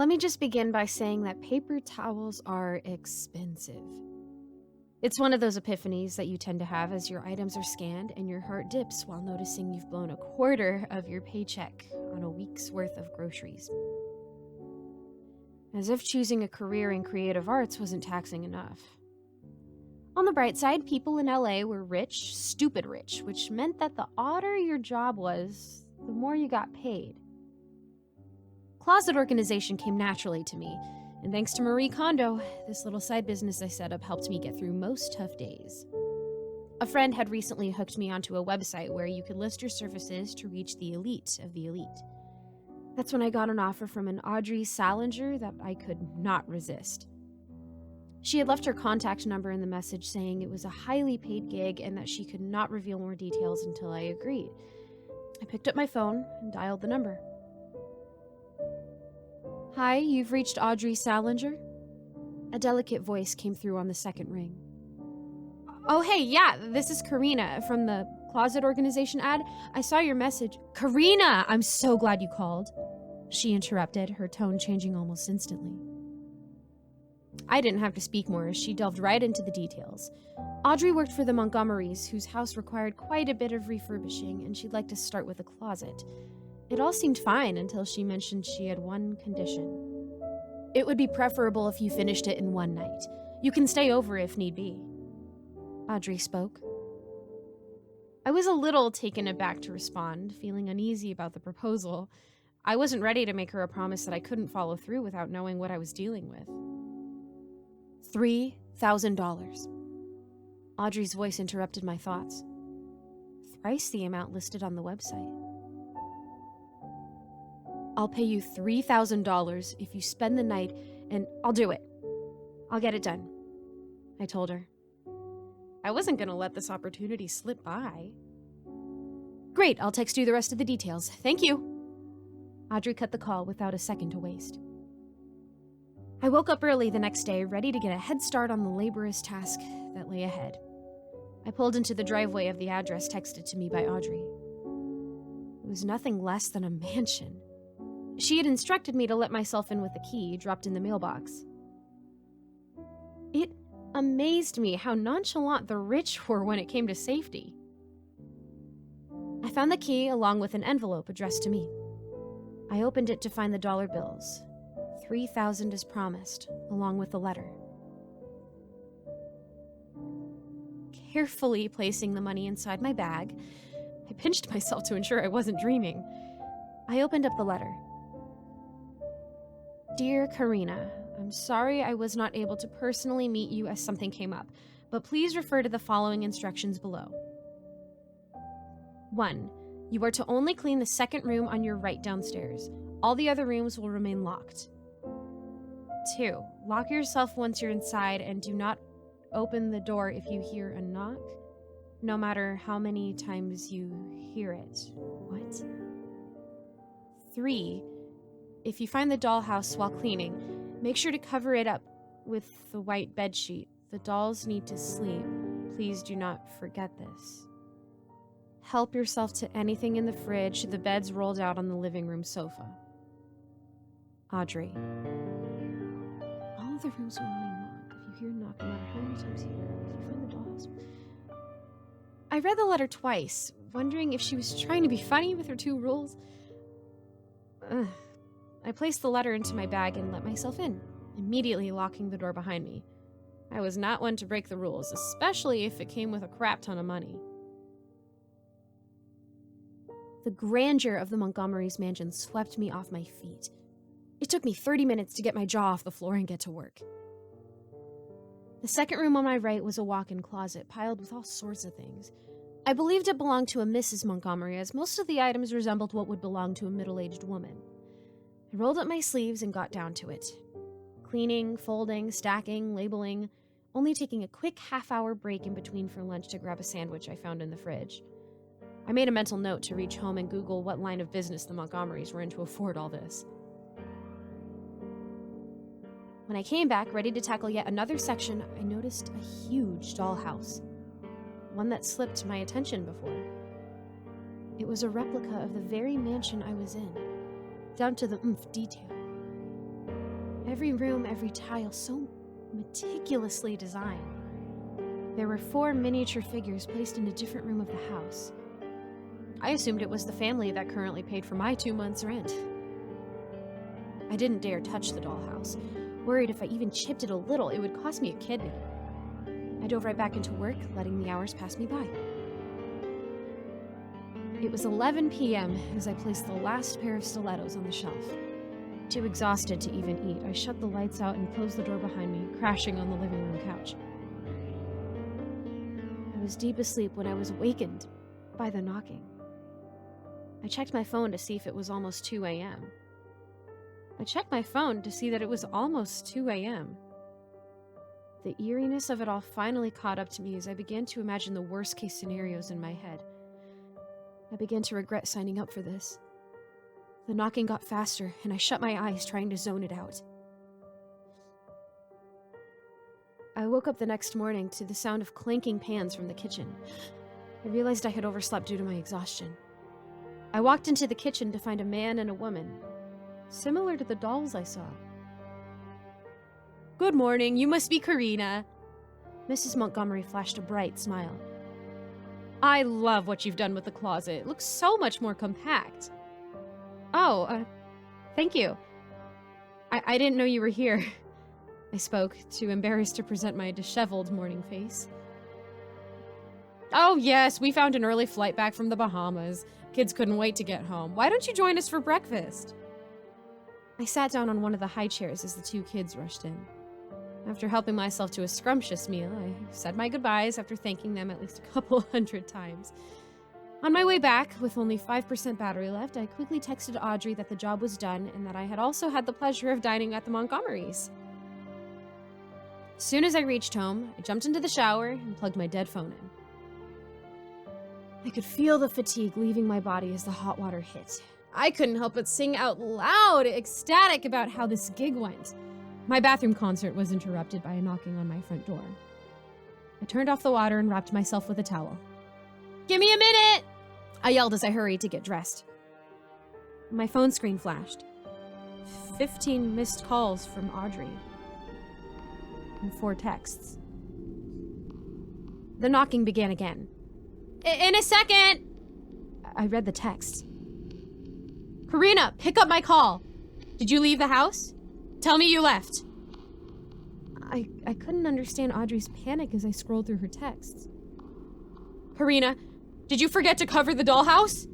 Let me just begin by saying that paper towels are expensive. It's one of those epiphanies that you tend to have as your items are scanned and your heart dips while noticing you've blown a quarter of your paycheck on a week's worth of groceries. As if choosing a career in creative arts wasn't taxing enough. On the bright side, people in LA were rich, stupid rich, which meant that the odder your job was, the more you got paid. Closet organization came naturally to me, and thanks to Marie Kondo, this little side business I set up helped me get through most tough days. A friend had recently hooked me onto a website where you could list your services to reach the elite of the elite. That's when I got an offer from an Audrey Salinger that I could not resist. She had left her contact number in the message saying it was a highly paid gig and that she could not reveal more details until I agreed. I picked up my phone and dialed the number. "Hi, you've reached Audrey Salinger?" A delicate voice came through on the second ring. "Oh, hey, yeah, this is Karina from the Closet Organization ad. I saw your message." "Karina, I'm so glad you called," she interrupted, her tone changing almost instantly. I didn't have to speak more as she delved right into the details. Audrey worked for the Montgomerys, whose house required quite a bit of refurbishing, and she'd like to start with a closet. It all seemed fine until she mentioned she had one condition. "It would be preferable if you finished it in one night. You can stay over if need be." Audrey spoke. I was a little taken aback to respond, feeling uneasy about the proposal. I wasn't ready to make her a promise that I couldn't follow through without knowing what I was dealing with. $3,000. Audrey's voice interrupted my thoughts. Thrice the amount listed on the website. "I'll pay you $3,000 if you spend the night, and I'll do it. I'll get it done," I told her. I wasn't going to let this opportunity slip by. "Great, I'll text you the rest of the details. Thank you." Audrey cut the call without a second to waste. I woke up early the next day, ready to get a head start on the laborious task that lay ahead. I pulled into the driveway of the address texted to me by Audrey. It was nothing less than a mansion. She had instructed me to let myself in with a key dropped in the mailbox. It amazed me how nonchalant the rich were when it came to safety. I found the key along with an envelope addressed to me. I opened it to find the dollar bills. 3,000 as promised, along with the letter. Carefully placing the money inside my bag, I pinched myself to ensure I wasn't dreaming. I opened up the letter. "Dear Karina, I'm sorry I was not able to personally meet you as something came up, but please refer to the following instructions below. 1. You are to only clean the second room on your right downstairs. All the other rooms will remain locked. 2. Lock yourself once you're inside and do not open the door if you hear a knock, no matter how many times you hear it." What? 3. If you find the dollhouse while cleaning, make sure to cover it up with the white bedsheet. The dolls need to sleep. Please do not forget this. Help yourself to anything in the fridge. The bed's rolled out on the living room sofa. Audrey. All of the rooms will remain locked. If you hear a knock, no matter how many times you hear it, if you find the dollhouse. I read the letter twice, wondering if she was trying to be funny with her 2 rules. I placed the letter into my bag and let myself in, immediately locking the door behind me. I was not one to break the rules, especially if it came with a crap ton of money. The grandeur of the Montgomerys' mansion swept me off my feet. It took me 30 minutes to get my jaw off the floor and get to work. The second room on my right was a walk-in closet piled with all sorts of things. I believed it belonged to a Mrs. Montgomery, as most of the items resembled what would belong to a middle-aged woman. I rolled up my sleeves and got down to it. Cleaning, folding, stacking, labeling, only taking a quick half-hour break in between for lunch to grab a sandwich I found in the fridge. I made a mental note to reach home and Google what line of business the Montgomerys were in to afford all this. When I came back, ready to tackle yet another section, I noticed a huge dollhouse. One that slipped my attention before. It was a replica of the very mansion I was in, down to the detail. Every room, every tile, so meticulously designed. There were 4 miniature figures placed in a different room of the house. I assumed it was the family that currently paid for my 2 months' rent. I didn't dare touch the dollhouse, worried if I even chipped it a little, it would cost me a kidney. I dove right back into work, letting the hours pass me by. It was 11 p.m. as I placed the last pair of stilettos on the shelf. Too exhausted to even eat, I shut the lights out and closed the door behind me, crashing on the living room couch. I was deep asleep when I was awakened by the knocking. I checked my phone to see if it was almost 2 a.m. I checked my phone to see that it was almost 2 a.m. The eeriness of it all finally caught up to me as I began to imagine the worst-case scenarios in my head. I began to regret signing up for this. The knocking got faster, and I shut my eyes trying to zone it out. I woke up the next morning to the sound of clanking pans from the kitchen. I realized I had overslept due to my exhaustion. I walked into the kitchen to find a man and a woman, similar to the dolls I saw. "Good morning, you must be Karina." Mrs. Montgomery flashed a bright smile. "I love what you've done with the closet. It looks so much more compact." "Oh, thank you. I didn't know you were here," I spoke, too embarrassed to present my disheveled morning face. "Oh yes, we found an early flight back from the Bahamas. Kids couldn't wait to get home. Why don't you join us for breakfast?" I sat down on one of the high chairs as the 2 kids rushed in. After helping myself to a scrumptious meal, I said my goodbyes after thanking them at least a couple 100 times. On my way back, with only 5% battery left, I quickly texted Audrey that the job was done and that I had also had the pleasure of dining at the Montgomerys. As soon as I reached home, I jumped into the shower and plugged my dead phone in. I could feel the fatigue leaving my body as the hot water hit. I couldn't help but sing out loud, ecstatic about how this gig went. My bathroom concert was interrupted by a knocking on my front door. I turned off the water and wrapped myself with a towel. "Give me a minute!" I yelled as I hurried to get dressed. My phone screen flashed. 15 missed calls from Audrey. And 4 texts. The knocking began again. "In a second!" I read the text. "Karina, pick up my call. Did you leave the house? Tell me you left." I couldn't understand Audrey's panic as I scrolled through her texts. "Karina, did you forget to cover the dollhouse?"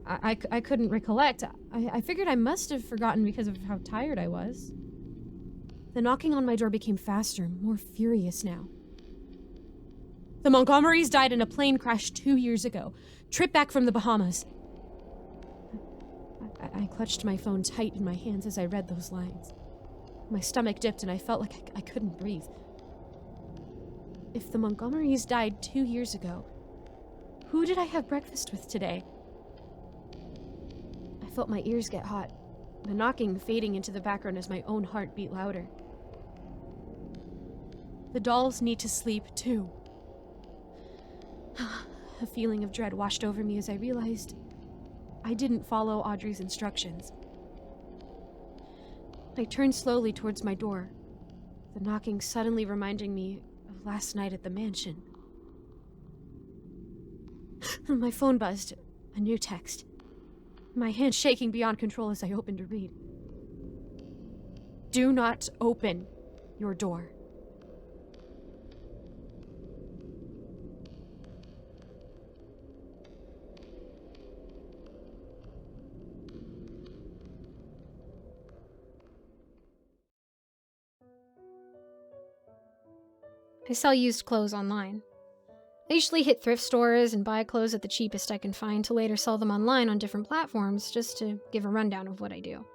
I couldn't recollect. I figured I must have forgotten because of how tired I was. The knocking on my door became faster, more furious now. "The Montgomerys died in a plane crash 2 years ago. Trip back from the Bahamas." I clutched my phone tight in my hands as I read those lines. My stomach dipped and I felt like I couldn't breathe. If the Montgomerys died 2 years ago, who did I have breakfast with today? I felt my ears get hot, the knocking fading into the background as my own heart beat louder. The dolls need to sleep too. A feeling of dread washed over me as I realized I didn't follow Audrey's instructions. I turned slowly towards my door, the knocking suddenly reminding me of last night at the mansion. My phone buzzed, a new text. My hand shaking beyond control as I opened to read. "Do not open your door." I sell used clothes online. I usually hit thrift stores and buy clothes at the cheapest I can find to later sell them online on different platforms, just to give a rundown of what I do.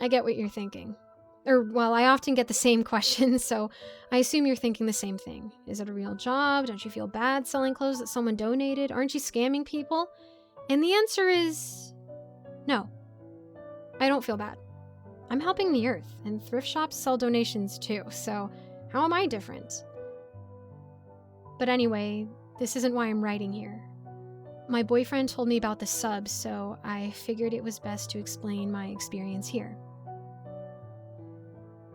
I get what you're thinking. Well, I often get the same questions, so I assume you're thinking the same thing. Is it a real job? Don't you feel bad selling clothes that someone donated? Aren't you scamming people? And the answer is no. I don't feel bad. I'm helping the earth, and thrift shops sell donations too, so how am I different? But anyway, this isn't why I'm writing here. My boyfriend told me about the subs, so I figured it was best to explain my experience here.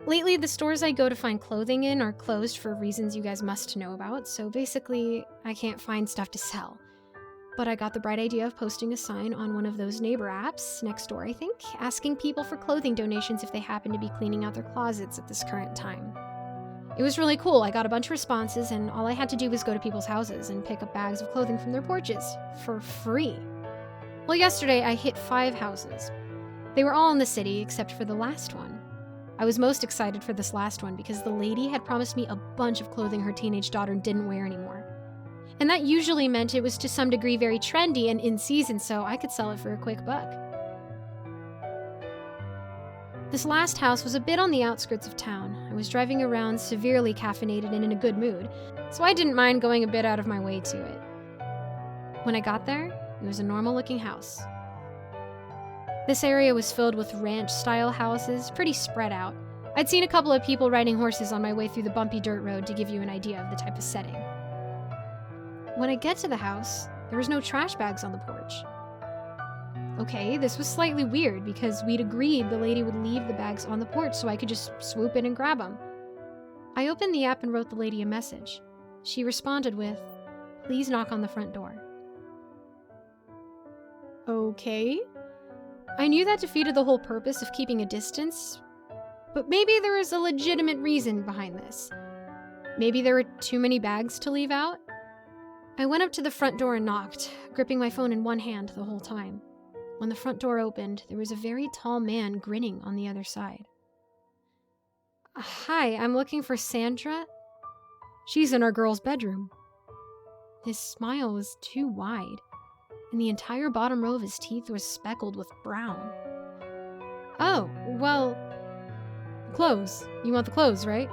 Lately, the stores I go to find clothing in are closed for reasons you guys must know about, so basically, I can't find stuff to sell. But I got the bright idea of posting a sign on one of those neighbor apps, next door I think, asking people for clothing donations if they happen to be cleaning out their closets at this current time. It was really cool. I got a bunch of responses, and all I had to do was go to people's houses and pick up bags of clothing from their porches for free. Well, yesterday I hit 5 houses. They were all in the city except for the last one. I was most excited for this last one because the lady had promised me a bunch of clothing her teenage daughter didn't wear anymore. And that usually meant it was to some degree very trendy and in season, so I could sell it for a quick buck. This last house was a bit on the outskirts of town. I was driving around severely caffeinated and in a good mood, so I didn't mind going a bit out of my way to it. When I got there, it was a normal-looking house. This area was filled with ranch-style houses, pretty spread out. I'd seen a couple of people riding horses on my way through the bumpy dirt road to give you an idea of the type of setting. When I get to the house, there was no trash bags on the porch. Okay, this was slightly weird because we'd agreed the lady would leave the bags on the porch so I could just swoop in and grab them. I opened the app and wrote the lady a message. She responded with, "Please knock on the front door." Okay. I knew that defeated the whole purpose of keeping a distance, but maybe there was a legitimate reason behind this. Maybe there were too many bags to leave out? I went up to the front door and knocked, gripping my phone in one hand the whole time. When the front door opened, there was a very tall man grinning on the other side. "Hi, I'm looking for Sandra. She's in our girl's bedroom." His smile was too wide, and the entire bottom row of his teeth was speckled with brown. "Oh, well, clothes. You want the clothes, right?"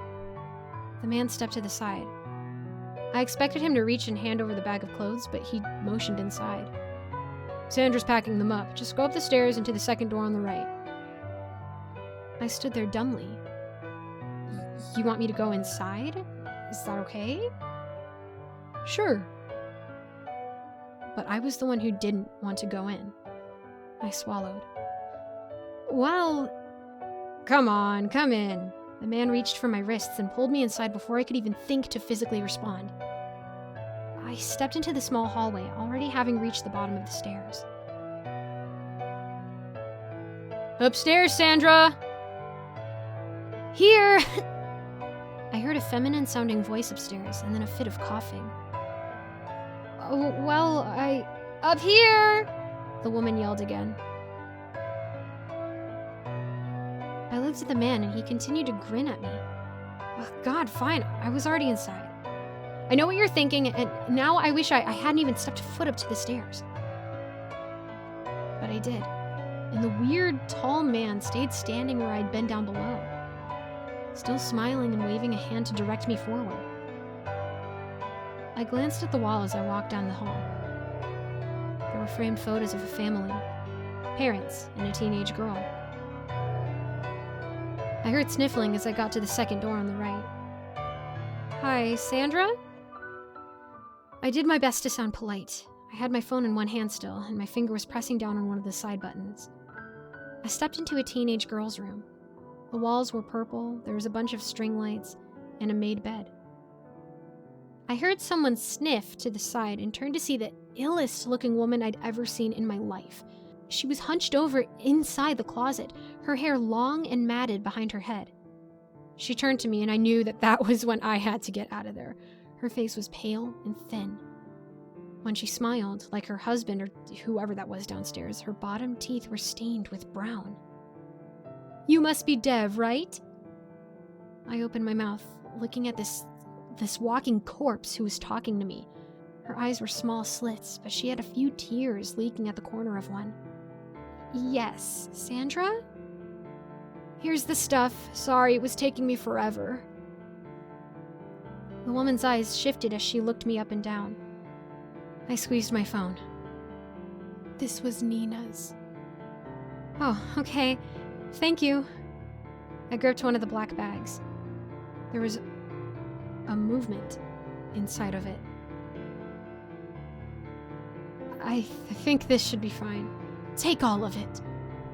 The man stepped to the side. I expected him to reach and hand over the bag of clothes, but he motioned inside. "Sandra's packing them up. Just go up the stairs and to the second door on the right." I stood there dumbly. "You want me to go inside? Is that okay?" "Sure." But I was the one who didn't want to go in. I swallowed. "Well, come on, come in." The man reached for my wrists and pulled me inside before I could even think to physically respond. I stepped into the small hallway, already having reached the bottom of the stairs. "Upstairs, Sandra!" "Here!" I heard a feminine-sounding voice upstairs, and then a fit of coughing. "Oh, well, Up here!" the woman yelled again. I looked at the man, and he continued to grin at me. Oh, God, fine, I was already inside. I know what you're thinking, and now I wish I hadn't even stepped a foot up to the stairs. But I did, and the weird, tall man stayed standing where I'd been down below, still smiling and waving a hand to direct me forward. I glanced at the wall as I walked down the hall. There were framed photos of a family, parents, and a teenage girl. I heard sniffling as I got to the second door on the right. "Hi, Sandra?" I did my best to sound polite. I had my phone in one hand still, and my finger was pressing down on one of the side buttons. I stepped into a teenage girl's room. The walls were purple, there was a bunch of string lights, and a made bed. I heard someone sniff to the side and turned to see the illest-looking woman I'd ever seen in my life. She was hunched over inside the closet, her hair long and matted behind her head. She turned to me, and I knew that was when I had to get out of there. Her face was pale and thin. When she smiled, like her husband or whoever that was downstairs, her bottom teeth were stained with brown. "You must be Dev, right?" I opened my mouth, looking at this walking corpse who was talking to me. Her eyes were small slits, but she had a few tears leaking at the corner of one. "Yes, Sandra?" "Here's the stuff. Sorry, it was taking me forever." The woman's eyes shifted as she looked me up and down. I squeezed my phone. This was Nina's. "Oh, okay. Thank you." I gripped one of the black bags. There was a movement inside of it. I think this should be fine." "Take all of it."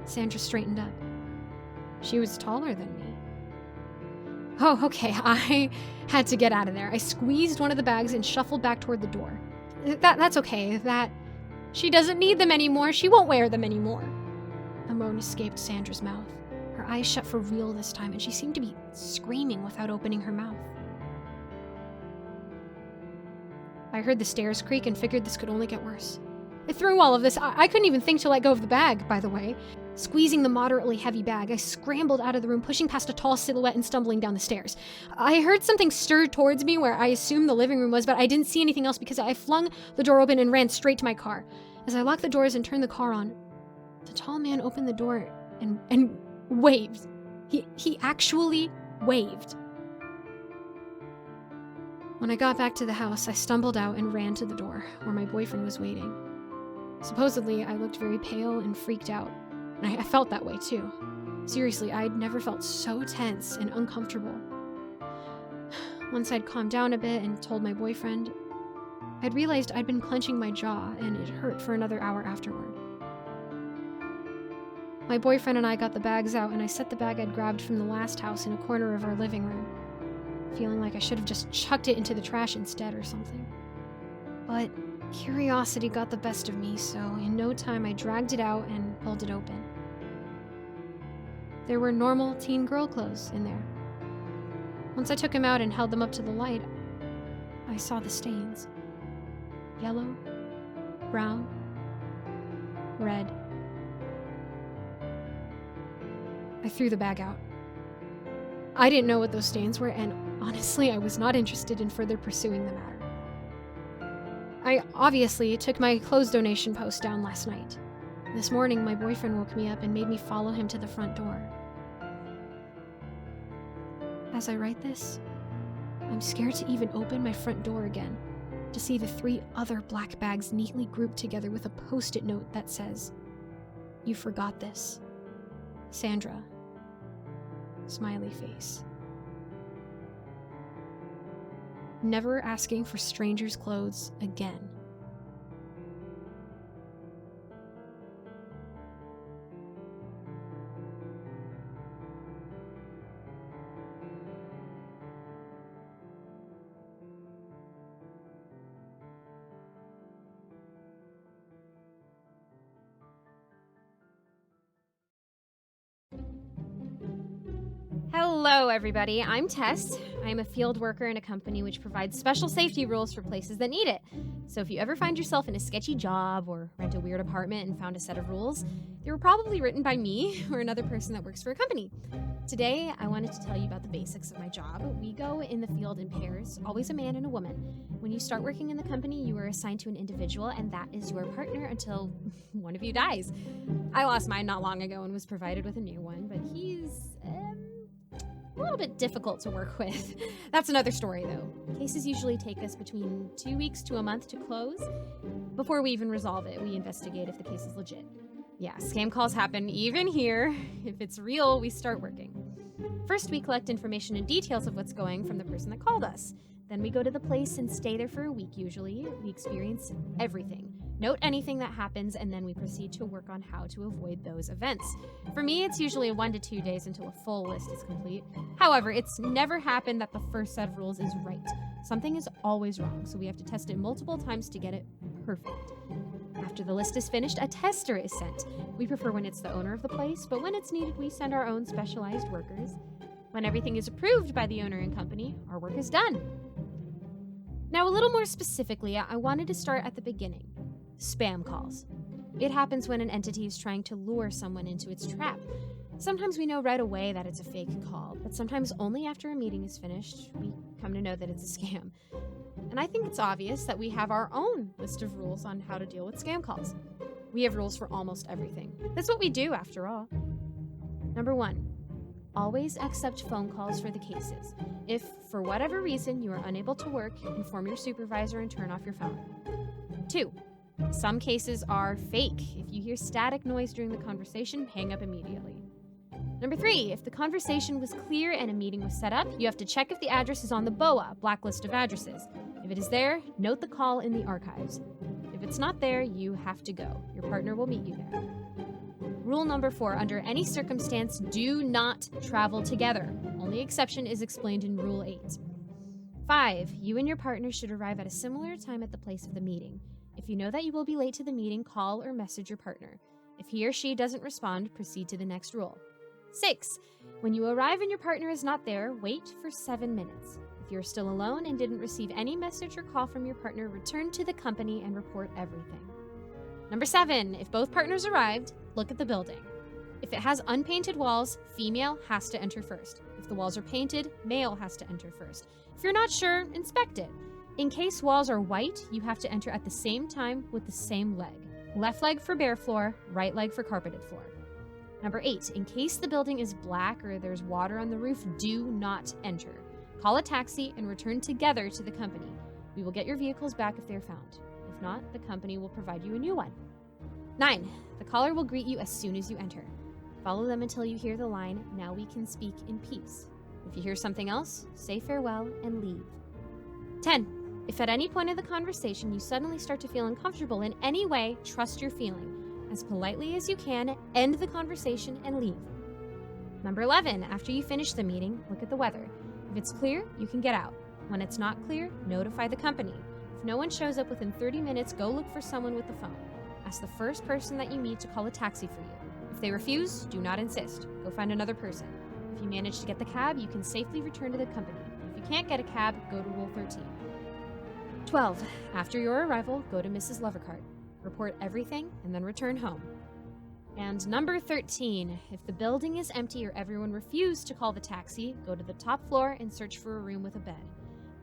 Sandra straightened up. She was taller than me. Oh, okay, I had to get out of there. I squeezed one of the bags and shuffled back toward the door. That's okay. She doesn't need them anymore. She won't wear them anymore. A moan escaped Sandra's mouth. Her eyes shut for real this time, and she seemed to be screaming without opening her mouth. I heard the stairs creak and figured this could only get worse. Through all of this, I couldn't even think to let go of the bag, by the way. Squeezing the moderately heavy bag, I scrambled out of the room, pushing past a tall silhouette and stumbling down the stairs. I heard something stir towards me where I assumed the living room was, but I didn't see anything else because I flung the door open and ran straight to my car. As I locked the doors and turned the car on, the tall man opened the door and waved. He actually waved. When I got back to the house, I stumbled out and ran to the door, where my boyfriend was waiting. Supposedly, I looked very pale and freaked out, and I felt that way too. Seriously, I'd never felt so tense and uncomfortable. Once I'd calmed down a bit and told my boyfriend, I'd realized I'd been clenching my jaw, and it hurt for another hour afterward. My boyfriend and I got the bags out, and I set the bag I'd grabbed from the last house in a corner of our living room, feeling like I should have just chucked it into the trash instead or something. But curiosity got the best of me, so in no time I dragged it out and pulled it open. There were normal teen girl clothes in there. Once I took them out and held them up to the light, I saw the stains. Yellow, brown, red. I threw the bag out. I didn't know what those stains were, and honestly, I was not interested in further pursuing the matter. I obviously took my clothes donation post down last night. This morning, my boyfriend woke me up and made me follow him to the front door. As I write this, I'm scared to even open my front door again, to see the 3 other black bags neatly grouped together with a post-it note that says, "You forgot this. Sandra." Smiley face. Never asking for strangers' clothes again. Hello, everybody. I'm Tess. I'm a field worker in a company which provides special safety rules for places that need it. So if you ever find yourself in a sketchy job or rent a weird apartment and found a set of rules, they were probably written by me or another person that works for a company. Today, I wanted to tell you about the basics of my job. We go in the field in pairs, always a man and a woman. When you start working in the company, you are assigned to an individual, and that is your partner until one of you dies. I lost mine not long ago and was provided with a new one, but he's a little bit difficult to work with. That's another story, though. Cases usually take us between 2 weeks to a month to close. Before we even resolve it, we investigate if the case is legit. Yeah, scam calls happen even here. If it's real, we start working. First, we collect information and details of what's going from the person that called us. Then we go to the place and stay there for a week usually. We experience everything. Note anything that happens, and then we proceed to work on how to avoid those events. For me, it's usually 1 to 2 days until a full list is complete. However, it's never happened that the first set of rules is right. Something is always wrong, so we have to test it multiple times to get it perfect. After the list is finished, a tester is sent. We prefer when it's the owner of the place, but when it's needed, we send our own specialized workers. When everything is approved by the owner and company, our work is done. Now, a little more specifically, I wanted to start at the beginning. Spam calls. It happens when an entity is trying to lure someone into its trap. Sometimes we know right away that it's a fake call, but sometimes only after a meeting is finished, we come to know that it's a scam. And I think it's obvious that we have our own list of rules on how to deal with scam calls. We have rules for almost everything. That's what we do, after all. Number 1, always accept phone calls for the cases. If, for whatever reason, you are unable to work, inform your supervisor and turn off your phone. 2, some cases are fake. If you hear static noise during the conversation, hang up immediately. Number 3, if the conversation was clear and a meeting was set up, you have to check if the address is on the BOA, blacklist of addresses. If it is there, note the call in the archives. If it's not there, you have to go. Your partner will meet you there. Rule number 4, under any circumstance, do not travel together. Only only exception is explained in Rule 8. 5. You and your partner should arrive at a similar time at the place of the meeting. If you know that you will be late to the meeting, call or message your partner. If he or she doesn't respond, proceed to the next rule. 6. When you arrive and your partner is not there, wait for 7 minutes. If you're still alone and didn't receive any message or call from your partner, return to the company and report everything. Number 7. If both partners arrived, look at the building. If it has unpainted walls, female has to enter first. If the walls are painted, male has to enter first. If you're not sure, inspect it. In case walls are white, you have to enter at the same time with the same leg. Left leg for bare floor, right leg for carpeted floor. Number 8, in case the building is black or there's water on the roof, do not enter. Call a taxi and return together to the company. We will get your vehicles back if they're found. If not, the company will provide you a new one. 9, the caller will greet you as soon as you enter. Follow them until you hear the line, "Now we can speak in peace." If you hear something else, say farewell and leave. 10, if at any point in the conversation you suddenly start to feel uncomfortable in any way, trust your feeling. As politely as you can, end the conversation and leave. Number 11, after you finish the meeting, look at the weather. If it's clear, you can get out. When it's not clear, notify the company. If no one shows up within 30 minutes, go look for someone with the phone. Ask the first person that you meet to call a taxi for you. If they refuse, do not insist. Go find another person. If you manage to get the cab, you can safely return to the company. If you can't get a cab, go to Rule 13. 12, after your arrival, go to Mrs. Lovercart. Report everything and then return home. And number 13, if the building is empty or everyone refused to call the taxi, go to the top floor and search for a room with a bed.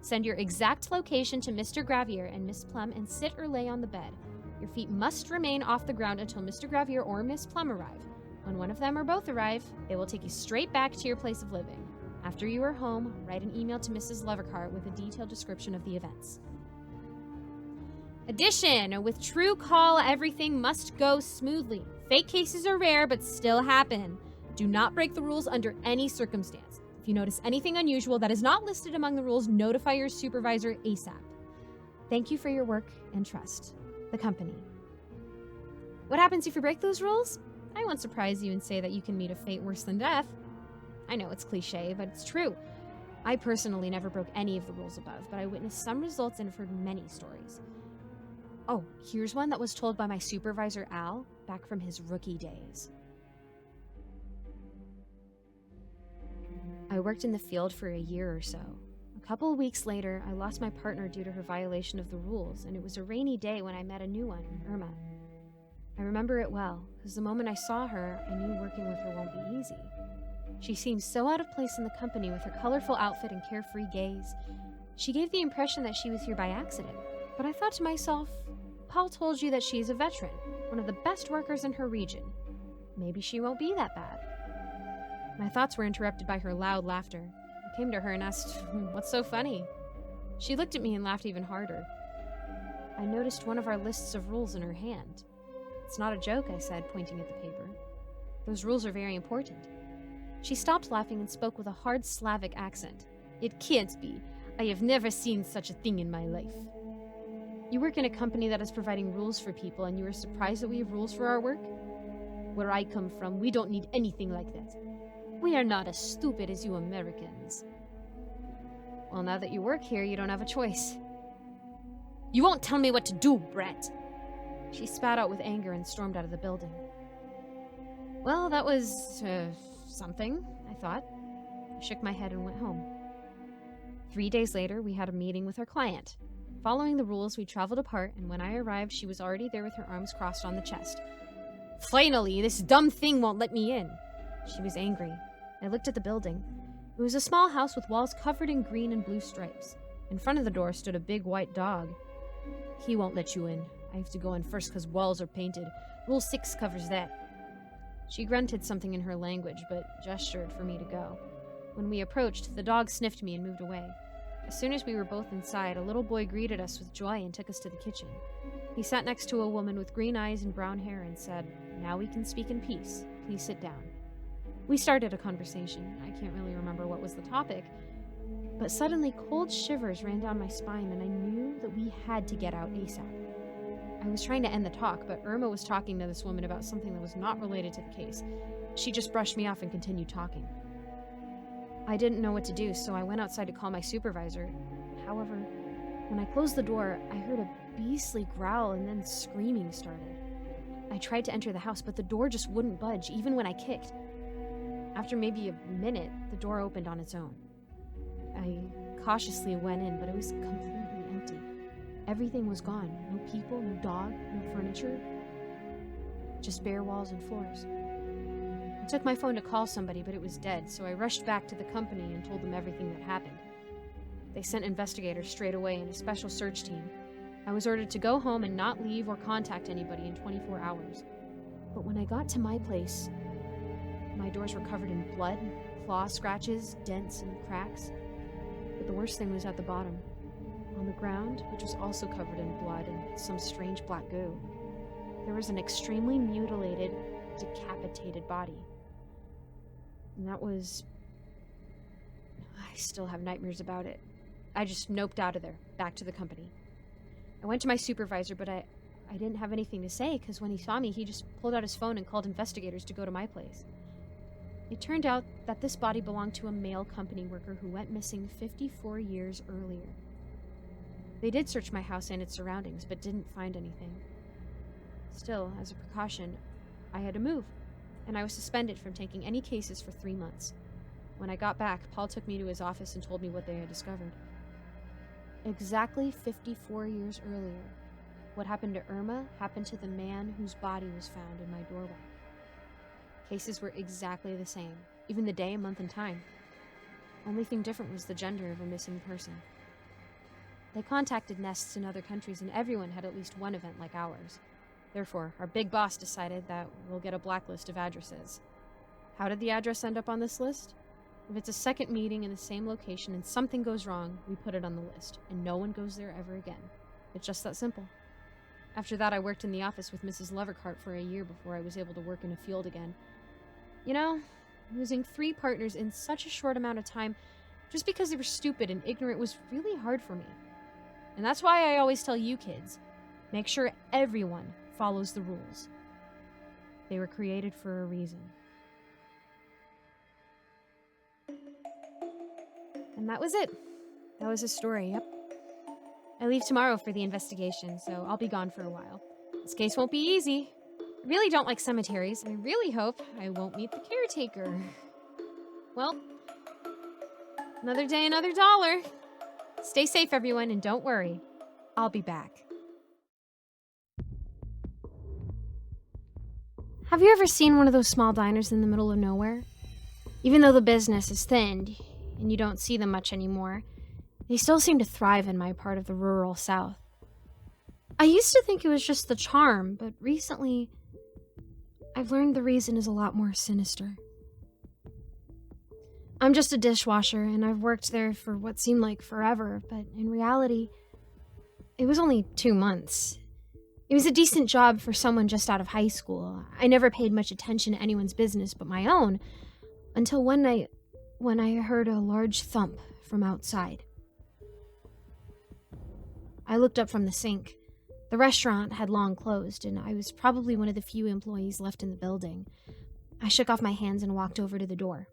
Send your exact location to Mr. Gravier and Miss Plum and sit or lay on the bed. Your feet must remain off the ground until Mr. Gravier or Miss Plum arrive. When one of them or both arrive, they will take you straight back to your place of living. After you are home, write an email to Mrs. Lovercart with a detailed description of the events. Addition, with true call, everything must go smoothly. Fake cases are rare, but still happen. Do not break the rules under any circumstance. If you notice anything unusual that is not listed among the rules, notify your supervisor ASAP. Thank you for your work and trust. The company. What happens if you break those rules? I won't surprise you and say that you can meet a fate worse than death. I know it's cliche, but it's true. I personally never broke any of the rules above, but I witnessed some results and have heard many stories. Oh, here's one that was told by my supervisor, Al, back from his rookie days. I worked in the field for a year or so. A couple of weeks later, I lost my partner due to her violation of the rules, and it was a rainy day when I met a new one, Irma. I remember it well, because the moment I saw her, I knew working with her won't be easy. She seemed so out of place in the company with her colorful outfit and carefree gaze. She gave the impression that she was here by accident, but I thought to myself, Paul told you that she's a veteran, one of the best workers in her region. Maybe she won't be that bad. My thoughts were interrupted by her loud laughter. I came to her and asked, "What's so funny?" She looked at me and laughed even harder. I noticed one of our lists of rules in her hand. "It's not a joke," I said, pointing at the paper. "Those rules are very important." She stopped laughing and spoke with a hard Slavic accent. "It can't be. I have never seen such a thing in my life." "You work in a company that is providing rules for people, and you are surprised that we have rules for our work?" "Where I come from, we don't need anything like that. We are not as stupid as you Americans." "Well, now that you work here, you don't have a choice." "You won't tell me what to do, brat." She spat out with anger and stormed out of the building. Well, that was, something, I thought. I shook my head and went home. 3 days later, we had a meeting with our client. Following the rules, we traveled apart, and when I arrived, she was already there with her arms crossed on the chest. "Finally, this dumb thing won't let me in." She was angry. I looked at the building. It was a small house with walls covered in green and blue stripes. In front of the door stood a big white dog. "He won't let you in. I have to go in first because walls are painted. Rule 6 covers that." She grunted something in her language, but gestured for me to go. When we approached, the dog sniffed me and moved away. As soon as we were both inside, a little boy greeted us with joy and took us to the kitchen. He sat next to a woman with green eyes and brown hair and said, "Now we can speak in peace. Please sit down." We started a conversation. I can't really remember what was the topic, but suddenly cold shivers ran down my spine and I knew that we had to get out ASAP. I was trying to end the talk, but Irma was talking to this woman about something that was not related to the case. She just brushed me off and continued talking. I didn't know what to do, so I went outside to call my supervisor. However, when I closed the door, I heard a beastly growl and then screaming started. I tried to enter the house, but the door just wouldn't budge, even when I kicked. After maybe a minute, the door opened on its own. I cautiously went in, but it was completely empty. Everything was gone. No people, no dog, no furniture. Just bare walls and floors. I took my phone to call somebody, but it was dead, so I rushed back to the company and told them everything that happened. They sent investigators straight away and a special search team. I was ordered to go home and not leave or contact anybody in 24 hours. But when I got to my place, my doors were covered in blood, claw scratches, dents, and cracks. But the worst thing was at the bottom. On the ground, which was also covered in blood and some strange black goo, there was an extremely mutilated, decapitated body. And that was... I still have nightmares about it. I just noped out of there, back to the company. I went to my supervisor, but I didn't have anything to say, because when he saw me, he just pulled out his phone and called investigators to go to my place. It turned out that this body belonged to a male company worker who went missing 54 years earlier. They did search my house and its surroundings, but didn't find anything. Still, as a precaution, I had to move, and I was suspended from taking any cases for 3 months. When I got back, Paul took me to his office and told me what they had discovered. Exactly 54 years earlier, what happened to Irma happened to the man whose body was found in my doorway. Cases were exactly the same, even the day, month, and time. Only thing different was the gender of a missing person. They contacted nests in other countries, and everyone had at least one event like ours. Therefore, our big boss decided that we'll get a blacklist of addresses. How did the address end up on this list? If it's a second meeting in the same location and something goes wrong, we put it on the list, and no one goes there ever again. It's just that simple. After that, I worked in the office with Mrs. Levercart for a year before I was able to work in a field again. You know, losing 3 partners in such a short amount of time, just because they were stupid and ignorant, was really hard for me. And that's why I always tell you kids, make sure everyone follows the rules. They were created for a reason. And that was it. That was his story, yep. I leave tomorrow for the investigation, so I'll be gone for a while. This case won't be easy. I really don't like cemeteries, and I really hope I won't meet the caretaker. Well, another day, another dollar. Stay safe, everyone, and don't worry. I'll be back. Have you ever seen one of those small diners in the middle of nowhere? Even though the business is thinned, and you don't see them much anymore, they still seem to thrive in my part of the rural South. I used to think it was just the charm, but recently, I've learned the reason is a lot more sinister. I'm just a dishwasher, and I've worked there for what seemed like forever, but in reality, it was only 2 months. It was a decent job for someone just out of high school. I never paid much attention to anyone's business but my own, until one night when I heard a large thump from outside. I looked up from the sink. The restaurant had long closed, and I was probably one of the few employees left in the building. I shook off my hands and walked over to the door.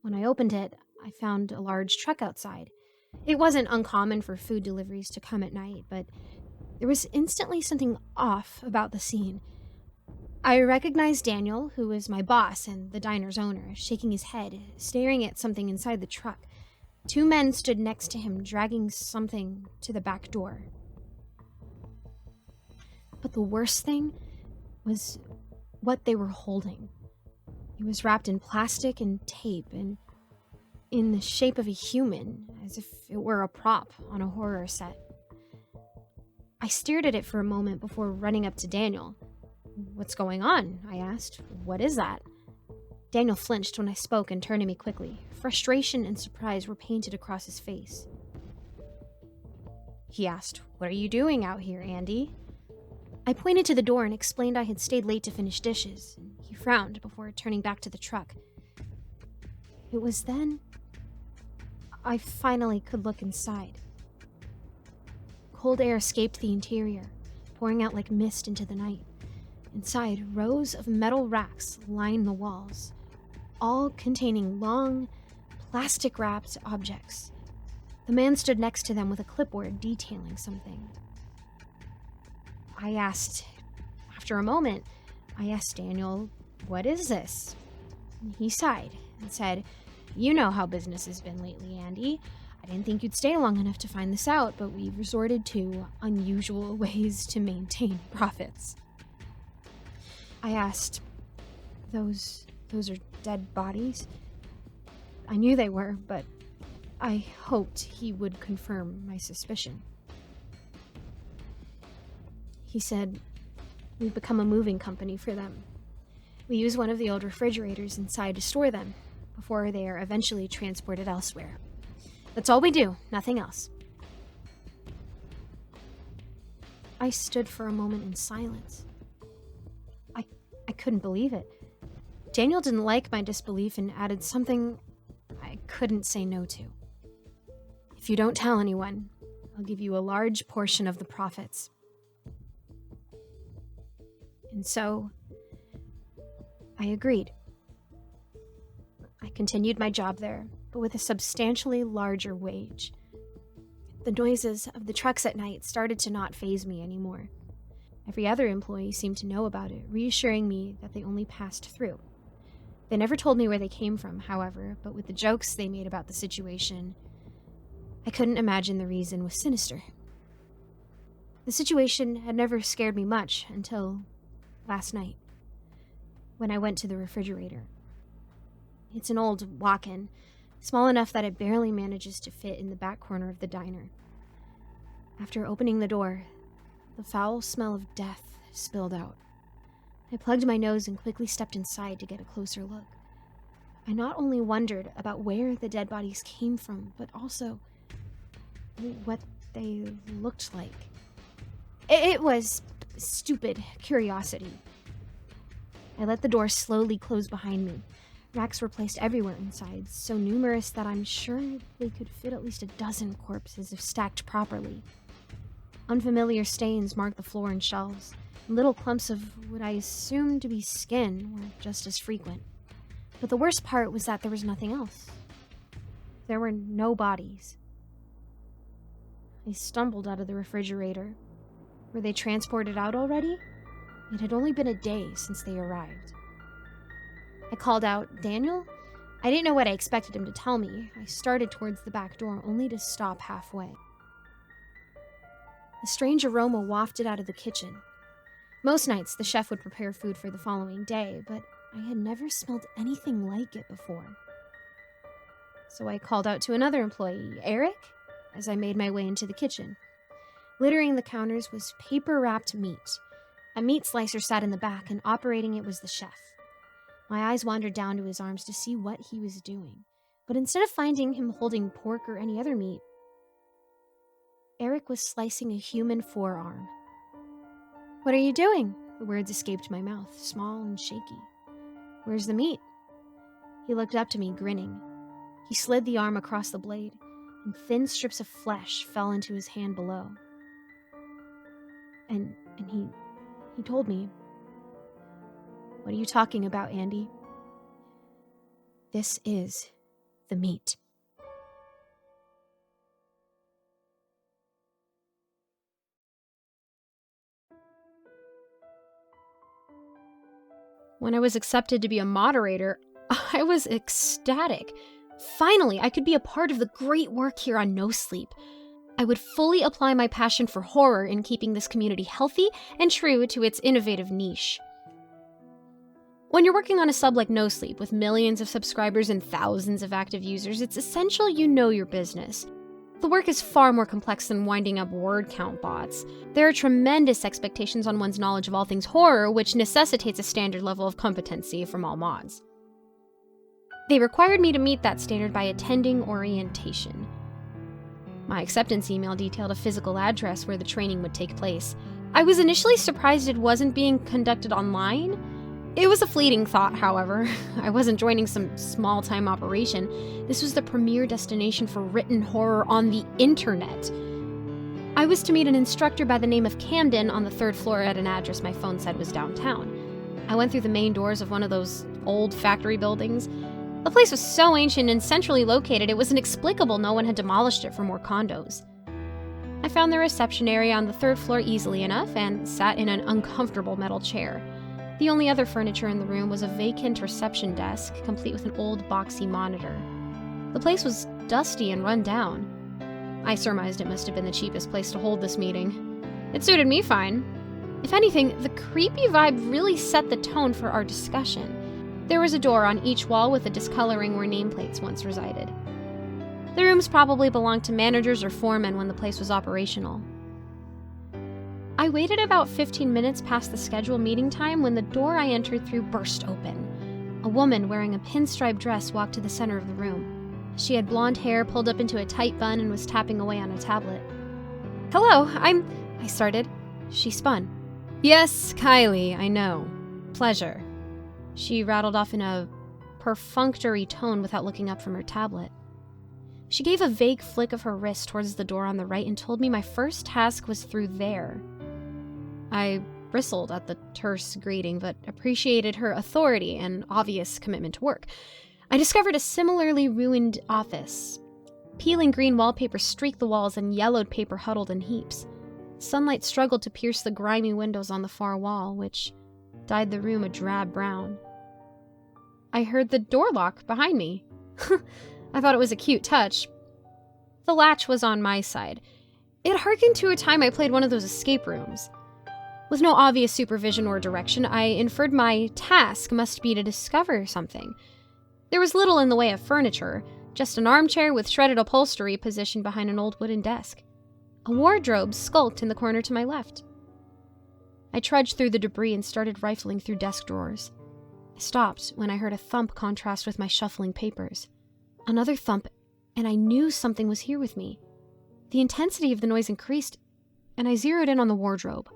When I opened it, I found a large truck outside. It wasn't uncommon for food deliveries to come at night, but there was instantly something off about the scene. I recognized Daniel, who was my boss and the diner's owner, shaking his head, staring at something inside the truck. 2 men stood next to him, dragging something to the back door. But the worst thing was what they were holding. It was wrapped in plastic and tape and in the shape of a human, as if it were a prop on a horror set. I stared at it for a moment before running up to Daniel. "What's going on?" I asked. "What is that?" Daniel flinched when I spoke and turned to me quickly. Frustration and surprise were painted across his face. He asked, "What are you doing out here, Andy?" I pointed to the door and explained I had stayed late to finish dishes. He frowned before turning back to the truck. It was then I finally could look inside. Cold air escaped the interior, pouring out like mist into the night. Inside, rows of metal racks lined the walls, all containing long, plastic-wrapped objects. The man stood next to them with a clipboard detailing something. After a moment, I asked Daniel, "What is this?" He sighed and said, "You know how business has been lately, Andy. I didn't think you'd stay long enough to find this out, but we've resorted to unusual ways to maintain profits." I asked, Those are dead bodies?" I knew they were, but I hoped he would confirm my suspicion. He said, "We've become a moving company for them. We use one of the old refrigerators inside to store them before they are eventually transported elsewhere. That's all we do, nothing else." I stood for a moment in silence. I couldn't believe it. Daniel didn't like my disbelief and added something I couldn't say no to. "If you don't tell anyone, I'll give you a large portion of the profits." And so, I agreed. I continued my job there, but with a substantially larger wage. The noises of the trucks at night started to not faze me anymore. Every other employee seemed to know about it, reassuring me that they only passed through. They never told me where they came from, however, but with the jokes they made about the situation, I couldn't imagine the reason was sinister. The situation had never scared me much until last night, when I went to the refrigerator. It's an old walk-in, small enough that it barely manages to fit in the back corner of the diner. After opening the door, the foul smell of death spilled out. I plugged my nose and quickly stepped inside to get a closer look. I not only wondered about where the dead bodies came from, but also what they looked like. It was stupid curiosity. I let the door slowly close behind me. Racks were placed everywhere inside, so numerous that I'm sure they could fit at least a dozen corpses if stacked properly. Unfamiliar stains marked the floor and shelves. Little clumps of what I assumed to be skin were just as frequent. But the worst part was that there was nothing else. There were no bodies. I stumbled out of the refrigerator. Were they transported out already? It had only been a day since they arrived. I called out, "Daniel?" I didn't know what I expected him to tell me. I started towards the back door, only to stop halfway. A strange aroma wafted out of the kitchen. Most nights, the chef would prepare food for the following day, but I had never smelled anything like it before. So I called out to another employee, "Eric?" as I made my way into the kitchen. Littering the counters was paper-wrapped meat. A meat slicer sat in the back, and operating it was the chef. My eyes wandered down to his arms to see what he was doing, but instead of finding him holding pork or any other meat, Eric was slicing a human forearm. "What are you doing?" The words escaped my mouth, small and shaky. "Where's the meat?" He looked up to me, grinning. He slid the arm across the blade, and thin strips of flesh fell into his hand below. And he told me, "What are you talking about, Andy?" "This is the meat." When I was accepted to be a moderator, I was ecstatic. Finally, I could be a part of the great work here on No Sleep. I would fully apply my passion for horror in keeping this community healthy and true to its innovative niche. When you're working on a sub like No Sleep with millions of subscribers and thousands of active users, it's essential you know your business. The work is far more complex than winding up word count bots. There are tremendous expectations on one's knowledge of all things horror, which necessitates a standard level of competency from all mods. They required me to meet that standard by attending orientation. My acceptance email detailed a physical address where the training would take place. I was initially surprised it wasn't being conducted online. It was a fleeting thought, however. I wasn't joining some small-time operation. This was the premier destination for written horror on the internet. I was to meet an instructor by the name of Camden on the 3rd floor at an address my phone said was downtown. I went through the main doors of one of those old factory buildings. The place was so ancient and centrally located, it was inexplicable no one had demolished it for more condos. I found the reception area on the 3rd floor easily enough and sat in an uncomfortable metal chair. The only other furniture in the room was a vacant reception desk, complete with an old boxy monitor. The place was dusty and run down. I surmised it must have been the cheapest place to hold this meeting. It suited me fine. If anything, the creepy vibe really set the tone for our discussion. There was a door on each wall with a discoloring where nameplates once resided. The rooms probably belonged to managers or foremen when the place was operational. I waited about 15 minutes past the scheduled meeting time when the door I entered through burst open. A woman wearing a pinstripe dress walked to the center of the room. She had blonde hair pulled up into a tight bun and was tapping away on a tablet. "Hello, I started. She spun. "Yes, Kylie, I know. Pleasure." She rattled off in a perfunctory tone without looking up from her tablet. She gave a vague flick of her wrist towards the door on the right and told me my first task was through there. I bristled at the terse greeting, but appreciated her authority and obvious commitment to work. I discovered a similarly ruined office. Peeling green wallpaper streaked the walls and yellowed paper huddled in heaps. Sunlight struggled to pierce the grimy windows on the far wall, which dyed the room a drab brown. I heard the door lock behind me. I thought it was a cute touch. The latch was on my side. It harkened to a time I played one of those escape rooms. With no obvious supervision or direction, I inferred my task must be to discover something. There was little in the way of furniture, just an armchair with shredded upholstery positioned behind an old wooden desk. A wardrobe skulked in the corner to my left. I trudged through the debris and started rifling through desk drawers. I stopped when I heard a thump contrast with my shuffling papers. Another thump, and I knew something was here with me. The intensity of the noise increased, and I zeroed in on the wardrobe.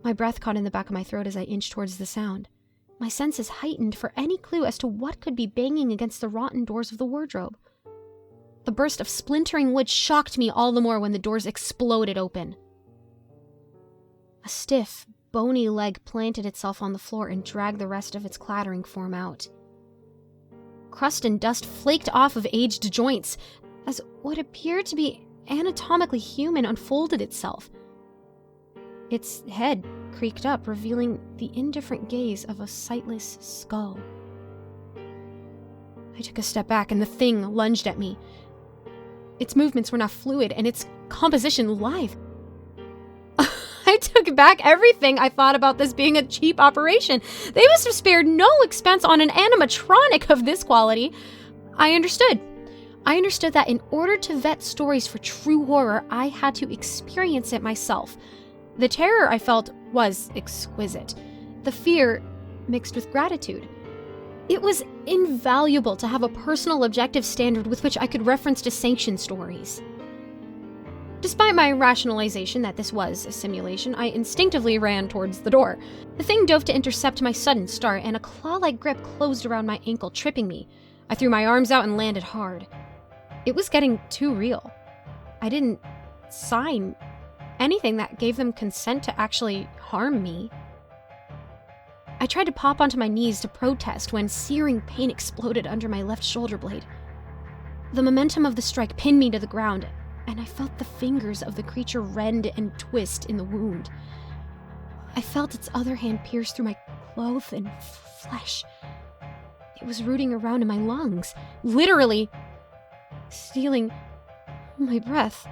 My breath caught in the back of my throat as I inched towards the sound. My senses heightened for any clue as to what could be banging against the rotten doors of the wardrobe. The burst of splintering wood shocked me all the more when the doors exploded open. A stiff, bony leg planted itself on the floor and dragged the rest of its clattering form out. Crust and dust flaked off of aged joints as what appeared to be anatomically human unfolded itself. Its head creaked up, revealing the indifferent gaze of a sightless skull. I took a step back and the thing lunged at me. Its movements were now fluid and its composition lithe. I took back everything I thought about this being a cheap operation. They must have spared no expense on an animatronic of this quality. I understood. I understood that in order to vet stories for true horror, I had to experience it myself. The terror I felt was exquisite. The fear mixed with gratitude. It was invaluable to have a personal objective standard with which I could reference to sanctioned stories. Despite my rationalization that this was a simulation, I instinctively ran towards the door. The thing dove to intercept my sudden start, and a claw-like grip closed around my ankle, tripping me. I threw my arms out and landed hard. It was getting too real. I didn't sign anything that gave them consent to actually harm me. I tried to pop onto my knees to protest when searing pain exploded under my left shoulder blade. The momentum of the strike pinned me to the ground, and I felt the fingers of the creature rend and twist in the wound. I felt its other hand pierce through my clothes and flesh. It was rooting around in my lungs, literally stealing my breath.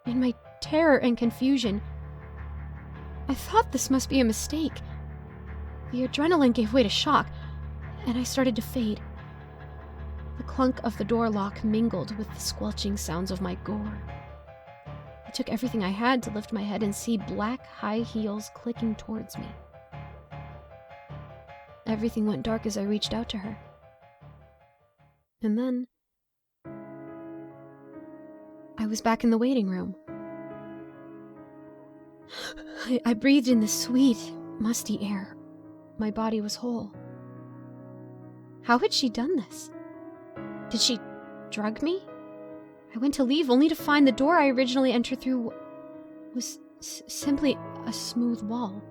In my terror and confusion, I thought this must be a mistake. The adrenaline gave way to shock, and I started to fade. The clunk of the door lock mingled with the squelching sounds of my gore. It took everything I had to lift my head and see black high heels clicking towards me. Everything went dark as I reached out to her. And then I was back in the waiting room. I breathed in the sweet, musty air. My body was whole. How had she done this? Did she drug me? I went to leave only to find the door I originally entered through was simply a smooth wall.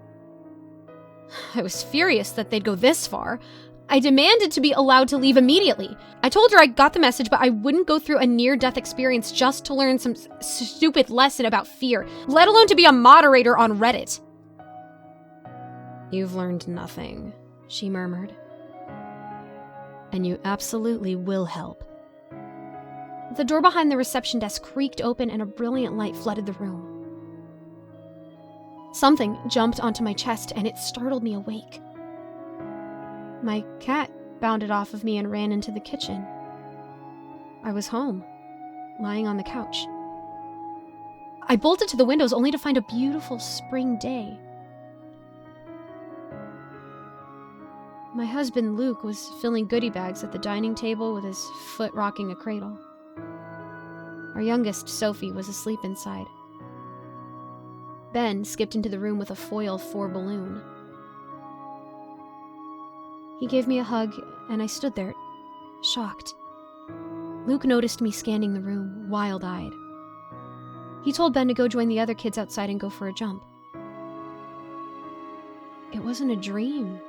I was furious that they'd go this far. I demanded to be allowed to leave immediately. I told her I got the message, but I wouldn't go through a near-death experience just to learn some stupid lesson about fear, let alone to be a moderator on Reddit. "You've learned nothing," she murmured. "And you absolutely will help." The door behind the reception desk creaked open and a brilliant light flooded the room. Something jumped onto my chest and it startled me awake. My cat bounded off of me and ran into the kitchen. I was home, lying on the couch. I bolted to the windows only to find a beautiful spring day. My husband, Luke, was filling goodie bags at the dining table with his foot rocking a cradle. Our youngest, Sophie, was asleep inside. Ben skipped into the room with a foil 4 balloon. He gave me a hug, and I stood there, shocked. Luke noticed me scanning the room, wild-eyed. He told Ben to go join the other kids outside and go for a jump. It wasn't a dream.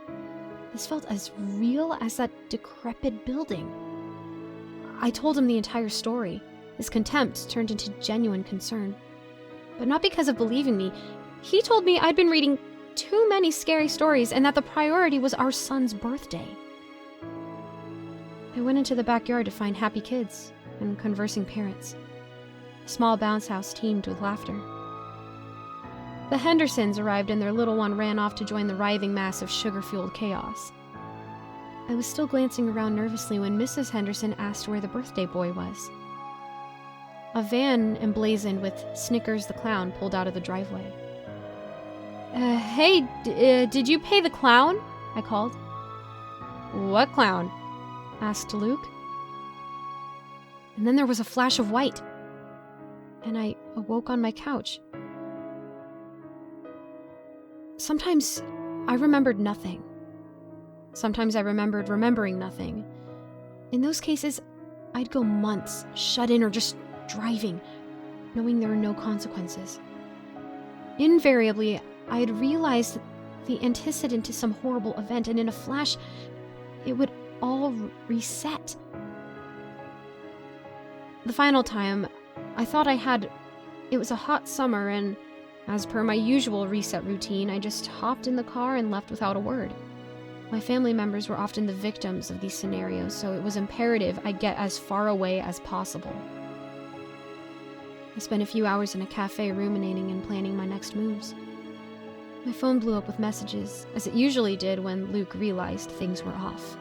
This felt as real as that decrepit building. I told him the entire story. His contempt turned into genuine concern. But not because of believing me. He told me I'd been reading too many scary stories and that the priority was our son's birthday. I went into the backyard to find happy kids and conversing parents. A small bounce house teemed with laughter. The Hendersons arrived and their little one ran off to join the writhing mass of sugar-fueled chaos. I was still glancing around nervously when Mrs. Henderson asked where the birthday boy was. A van emblazoned with Snickers the Clown pulled out of the driveway. Hey, did you pay the clown?" I called. "What clown?" asked Luke. And then there was a flash of white, and I awoke on my couch. Sometimes I remembered nothing. Sometimes I remembered remembering nothing. In those cases, I'd go months shut in or just driving, knowing there were no consequences. Invariably, I had realized the antecedent to some horrible event, and in a flash, it would all reset. The final time, I thought it was a hot summer, and as per my usual reset routine, I just hopped in the car and left without a word. My family members were often the victims of these scenarios, so it was imperative I get as far away as possible. I spent a few hours in a cafe ruminating and planning my next moves. My phone blew up with messages, as it usually did when Luke realized things were off.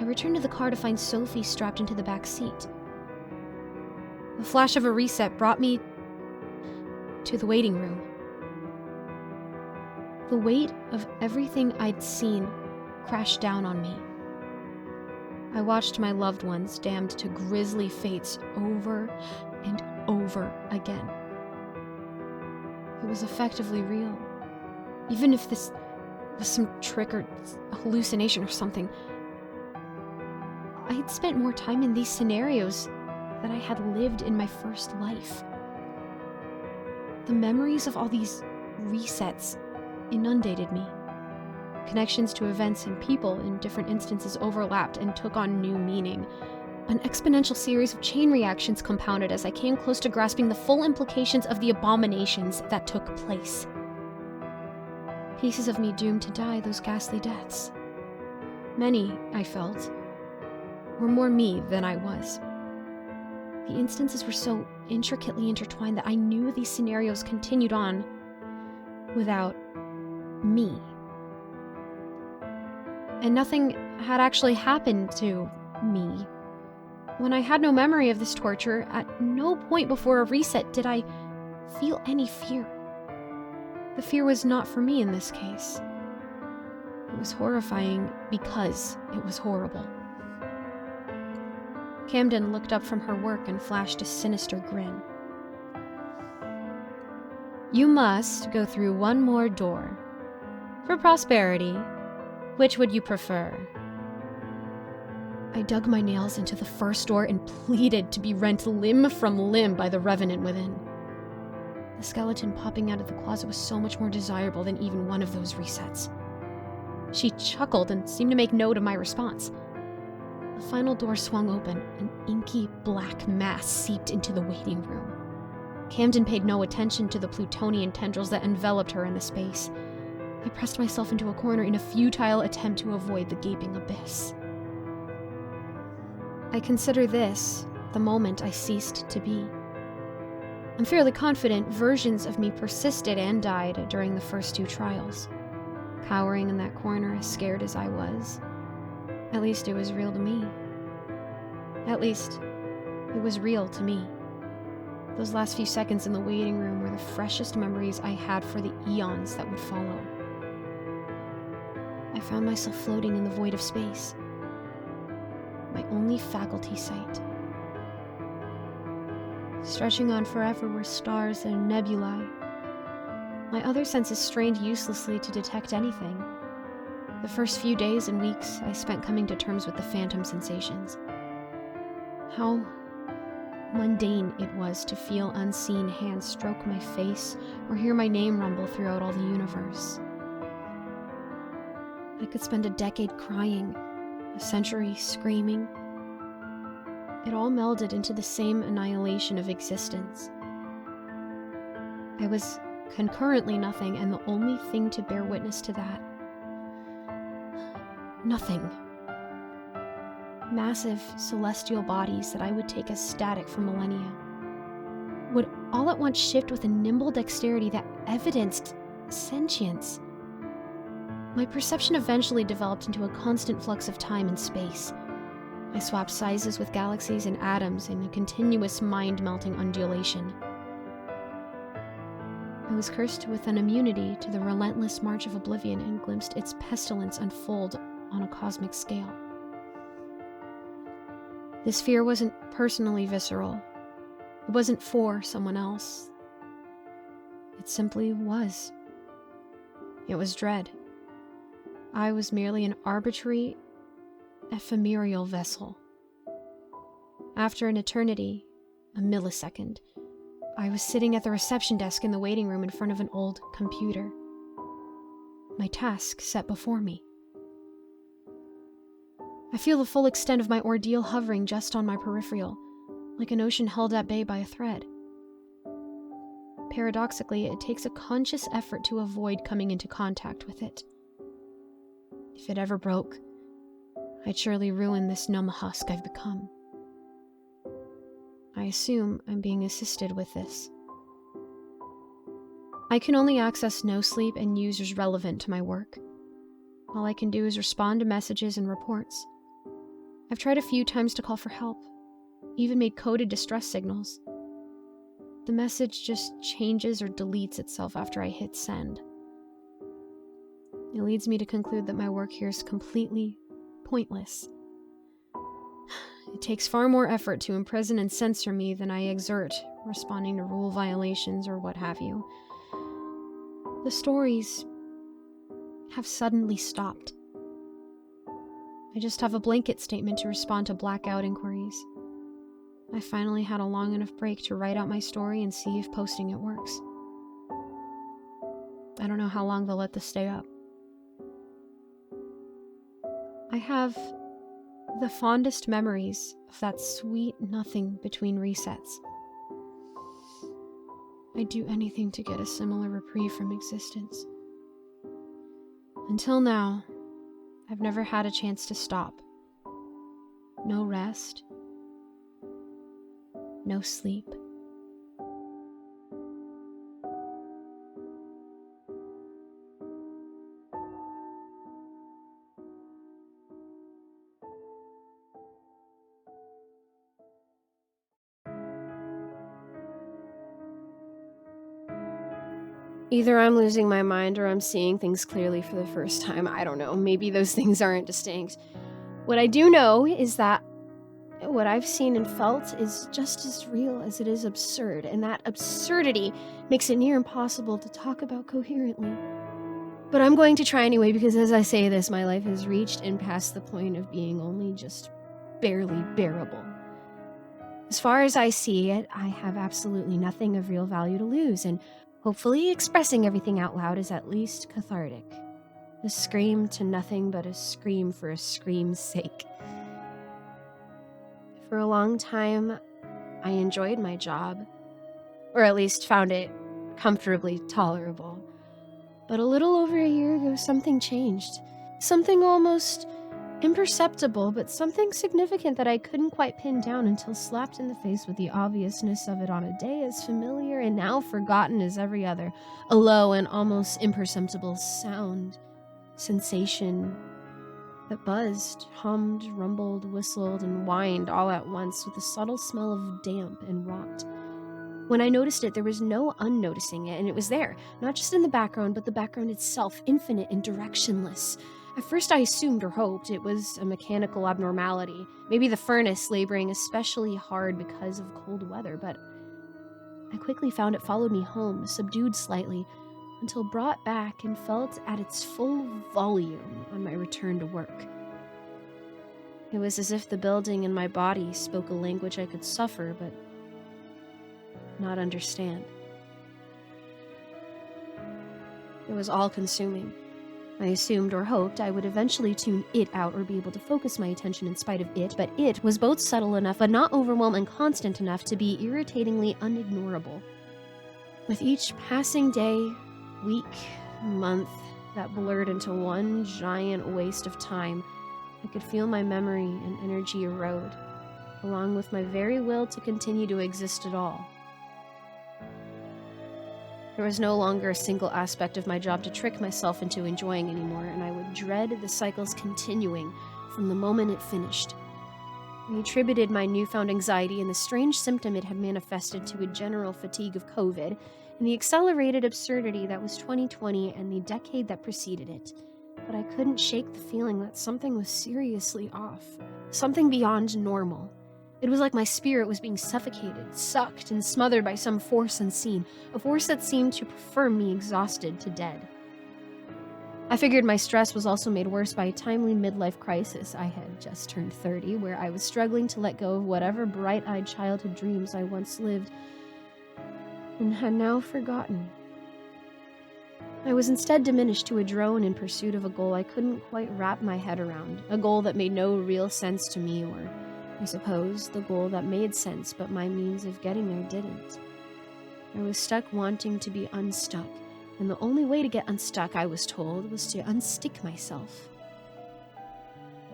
I returned to the car to find Sophie strapped into the back seat. The flash of a reset brought me to the waiting room. The weight of everything I'd seen crashed down on me. I watched my loved ones damned to grisly fates over and over again. It was effectively real. Even if this was some trick or a hallucination or something, I had spent more time in these scenarios than I had lived in my first life. The memories of all these resets inundated me. Connections to events and people in different instances overlapped and took on new meaning. An exponential series of chain reactions compounded as I came close to grasping the full implications of the abominations that took place. Pieces of me doomed to die those ghastly deaths. Many, I felt, were more me than I was. The instances were so intricately intertwined that I knew these scenarios continued on without me. And nothing had actually happened to me. When I had no memory of this torture, at no point before a reset did I feel any fear. The fear was not for me in this case. It was horrifying because it was horrible. Camden looked up from her work and flashed a sinister grin. "You must go through one more door. For prosperity, which would you prefer?" I dug my nails into the first door and pleaded to be rent limb from limb by the revenant within. The skeleton popping out of the closet was so much more desirable than even one of those resets. She chuckled and seemed to make note of my response. The final door swung open. An inky black mass seeped into the waiting room. Camden paid no attention to the plutonian tendrils that enveloped her in the space. I pressed myself into a corner in a futile attempt to avoid the gaping abyss. I consider this the moment I ceased to be. I'm fairly confident versions of me persisted and died during the first 2 trials. Cowering in that corner, as scared as I was. At least it was real to me. At least, it was real to me. Those last few seconds in the waiting room were the freshest memories I had for the eons that would follow. I found myself floating in the void of space. My only faculty sight. Stretching on forever were stars and nebulae. My other senses strained uselessly to detect anything. The first few days and weeks I spent coming to terms with the phantom sensations. How mundane it was to feel unseen hands stroke my face or hear my name rumble throughout all the universe. I could spend a decade crying, a century screaming. It all melded into the same annihilation of existence. I was concurrently nothing, and the only thing to bear witness to that, nothing. Massive celestial bodies that I would take as static for millennia would all at once shift with a nimble dexterity that evidenced sentience. My perception eventually developed into a constant flux of time and space. I swapped sizes with galaxies and atoms in a continuous mind-melting undulation. I was cursed with an immunity to the relentless march of oblivion and glimpsed its pestilence unfold on a cosmic scale. This fear wasn't personally visceral. It wasn't for someone else. It simply was. It was dread. I was merely an arbitrary, ephemeral vessel. After an eternity, a millisecond, I was sitting at the reception desk in the waiting room in front of an old computer. My task set before me. I feel the full extent of my ordeal hovering just on my peripheral, like an ocean held at bay by a thread. Paradoxically, it takes a conscious effort to avoid coming into contact with it. If it ever broke, I'd surely ruin this numb husk I've become. I assume I'm being assisted with this. I can only access no sleep and users relevant to my work. All I can do is respond to messages and reports. I've tried a few times to call for help, even made coded distress signals. The message just changes or deletes itself after I hit send. It leads me to conclude that my work here is completely pointless. It takes far more effort to imprison and censor me than I exert responding to rule violations or what have you. The stories have suddenly stopped. I just have a blanket statement to respond to blackout inquiries. I finally had a long enough break to write out my story and see if posting it works. I don't know how long they'll let this stay up. I have the fondest memories of that sweet nothing between resets. I'd do anything to get a similar reprieve from existence. Until now, I've never had a chance to stop. No rest. No sleep. Either I'm losing my mind or I'm seeing things clearly for the first time. I don't know. Maybe those things aren't distinct. What I do know is that what I've seen and felt is just as real as it is absurd, and that absurdity makes it near impossible to talk about coherently. But I'm going to try anyway, because as I say this, my life has reached and past the point of being only just barely bearable. As far as I see it, I have absolutely nothing of real value to lose, and hopefully expressing everything out loud is at least cathartic. A scream to nothing but a scream for a scream's sake. For a long time, I enjoyed my job, or at least found it comfortably tolerable. But a little over a year ago, something changed. Something almost imperceptible, but something significant that I couldn't quite pin down until slapped in the face with the obviousness of it on a day as familiar and now forgotten as every other. A low and almost imperceptible sound, sensation that buzzed, hummed, rumbled, whistled, and whined all at once with a subtle smell of damp and rot. When I noticed it, there was no unnoticing it, and it was there, not just in the background, but the background itself, infinite and directionless. At first I assumed or hoped it was a mechanical abnormality, maybe the furnace laboring especially hard because of cold weather, but I quickly found it followed me home, subdued slightly, until brought back and felt at its full volume on my return to work. It was as if the building and my body spoke a language I could suffer, but not understand. It was all-consuming. I assumed or hoped I would eventually tune it out or be able to focus my attention in spite of it, but it was both subtle enough but not overwhelming and constant enough to be irritatingly unignorable. With each passing day, week, month that blurred into one giant waste of time, I could feel my memory and energy erode, along with my very will to continue to exist at all. There was no longer a single aspect of my job to trick myself into enjoying anymore, and I would dread the cycles continuing from the moment it finished. I attributed my newfound anxiety and the strange symptom it had manifested to a general fatigue of COVID and the accelerated absurdity that was 2020 and the decade that preceded it. But I couldn't shake the feeling that something was seriously off, something beyond normal. It was like my spirit was being suffocated, sucked, and smothered by some force unseen, a force that seemed to prefer me exhausted to dead. I figured my stress was also made worse by a timely midlife crisis. I had just turned 30, where I was struggling to let go of whatever bright-eyed childhood dreams I once lived and had now forgotten. I was instead diminished to a drone in pursuit of a goal I couldn't quite wrap my head around, a goal that made no real sense to me, or I suppose the goal that made sense, but my means of getting there didn't. I was stuck wanting to be unstuck, and the only way to get unstuck, I was told, was to unstick myself.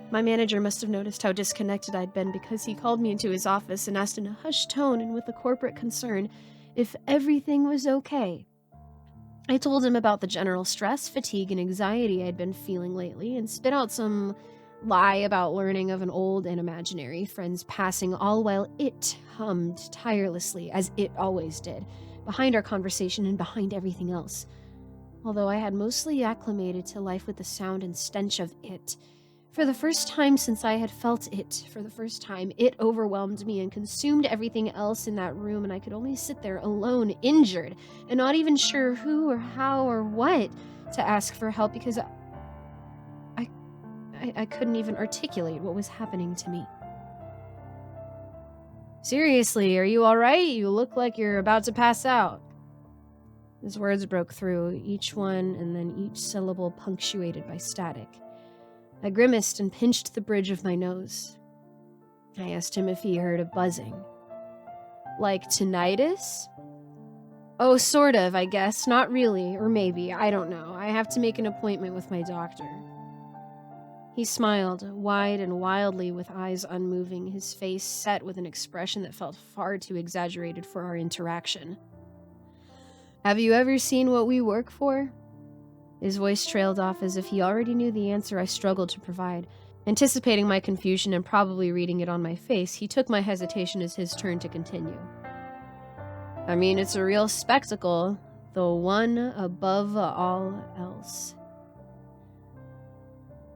My manager must have noticed how disconnected I'd been because he called me into his office and asked in a hushed tone and with a corporate concern if everything was okay. I told him about the general stress, fatigue, and anxiety I'd been feeling lately and spit out some lie about learning of an old and imaginary friend's passing, all while it hummed tirelessly, as it always did, behind our conversation and behind everything else. Although I had mostly acclimated to life with the sound and stench of it, for the first time since I had felt it, for the first time, it overwhelmed me and consumed everything else in that room, and I could only sit there alone, injured, and not even sure who or how or what to ask for help because I couldn't even articulate what was happening to me. Seriously, are you all right? You look like you're about to pass out. His words broke through, each one and then each syllable punctuated by static. I grimaced and pinched the bridge of my nose. I asked him if he heard a buzzing. Like tinnitus? Oh, sort of, I guess. Not really, or maybe, I don't know. I have to make an appointment with my doctor. He smiled, wide and wildly with eyes unmoving, his face set with an expression that felt far too exaggerated for our interaction. Have you ever seen what we work for? His voice trailed off as if he already knew the answer I struggled to provide. Anticipating my confusion and probably reading it on my face, he took my hesitation as his turn to continue. I mean, it's a real spectacle, the one above all else.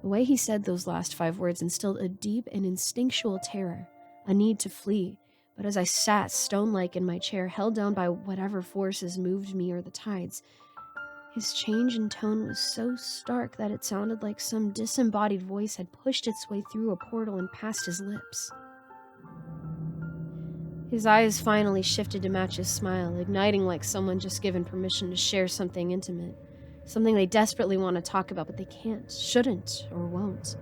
The way he said those last 5 words instilled a deep and instinctual terror, a need to flee, but as I sat stone-like in my chair, held down by whatever forces moved me or the tides, his change in tone was so stark that it sounded like some disembodied voice had pushed its way through a portal and past his lips. His eyes finally shifted to match his smile, igniting like someone just given permission to share something intimate. Something they desperately want to talk about, but they can't, shouldn't, or won't.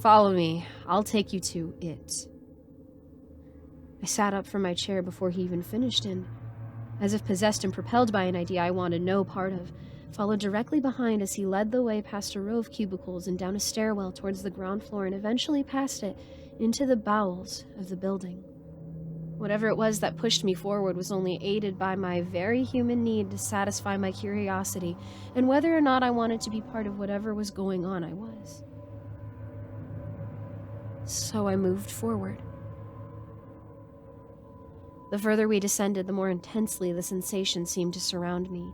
Follow me. I'll take you to it. I sat up from my chair before he even finished, and, as if possessed and propelled by an idea I wanted no part of, followed directly behind as he led the way past a row of cubicles and down a stairwell towards the ground floor and eventually past it into the bowels of the building. Whatever it was that pushed me forward was only aided by my very human need to satisfy my curiosity, and whether or not I wanted to be part of whatever was going on, I was. So I moved forward. The further we descended, the more intensely the sensation seemed to surround me.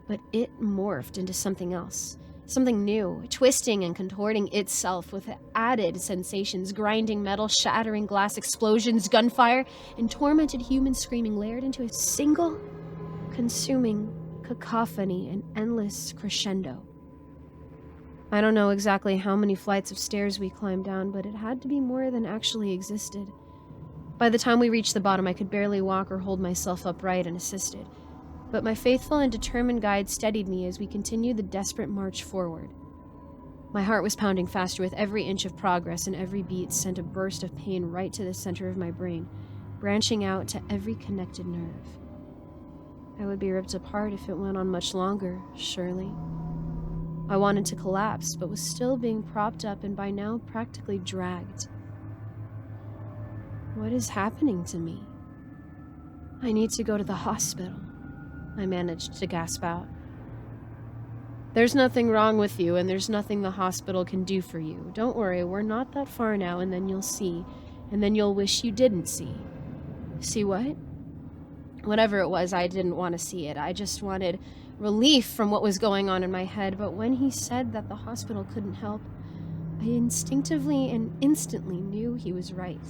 But it morphed into something else. Something new, twisting and contorting itself with added sensations, grinding metal, shattering glass, explosions, gunfire, and tormented humans screaming layered into a single, consuming cacophony, an endless crescendo. I don't know exactly how many flights of stairs we climbed down, but it had to be more than actually existed. By the time we reached the bottom, I could barely walk or hold myself upright and assisted. But my faithful and determined guide steadied me as we continued the desperate march forward. My heart was pounding faster with every inch of progress, and every beat sent a burst of pain right to the center of my brain, branching out to every connected nerve. I would be ripped apart if it went on much longer, surely. I wanted to collapse, but was still being propped up and by now practically dragged. What is happening to me? I need to go to the hospital, I managed to gasp out. There's nothing wrong with you, and there's nothing the hospital can do for you. Don't worry, we're not that far now, and then you'll see. And then you'll wish you didn't see. See what? Whatever it was, I didn't want to see it. I just wanted relief from what was going on in my head. But when he said that the hospital couldn't help, I instinctively and instantly knew he was right.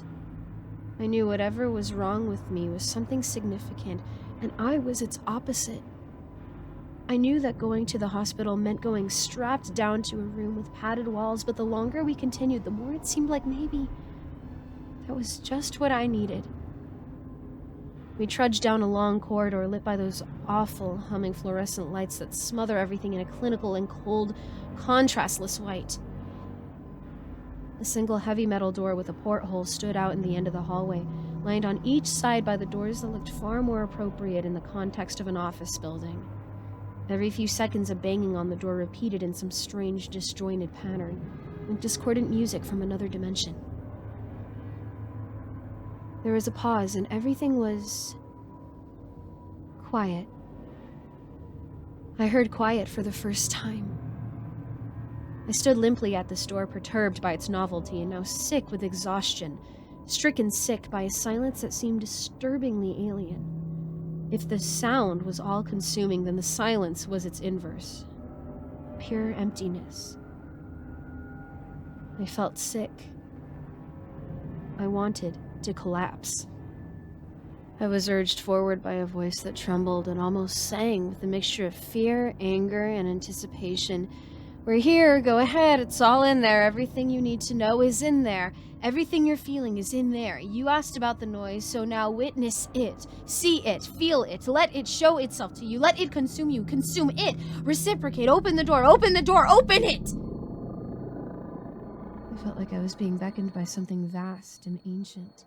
I knew whatever was wrong with me was something significant, and I was its opposite. I knew that going to the hospital meant going strapped down to a room with padded walls, but the longer we continued, the more it seemed like maybe that was just what I needed. We trudged down a long corridor lit by those awful humming fluorescent lights that smother everything in a clinical and cold, contrastless white. A single heavy metal door with a porthole stood out in the end of the hallway, lined on each side by the doors that looked far more appropriate in the context of an office building. Every few seconds, a banging on the door repeated in some strange, disjointed pattern, like discordant music from another dimension. There was a pause, and everything was quiet. I heard quiet for the first time. I stood limply at this door, perturbed by its novelty, and now sick with exhaustion, stricken sick by a silence that seemed disturbingly alien. If the sound was all-consuming, then the silence was its inverse. Pure emptiness. I felt sick. I wanted to collapse. I was urged forward by a voice that trembled and almost sang with a mixture of fear, anger, and anticipation. We're here, go ahead, it's all in there. Everything you need to know is in there. Everything you're feeling is in there. You asked about the noise, so now witness it. See it, feel it, let it show itself to you. Let it consume you, consume it. Reciprocate, open the door, open the door, open it! I felt like I was being beckoned by something vast and ancient.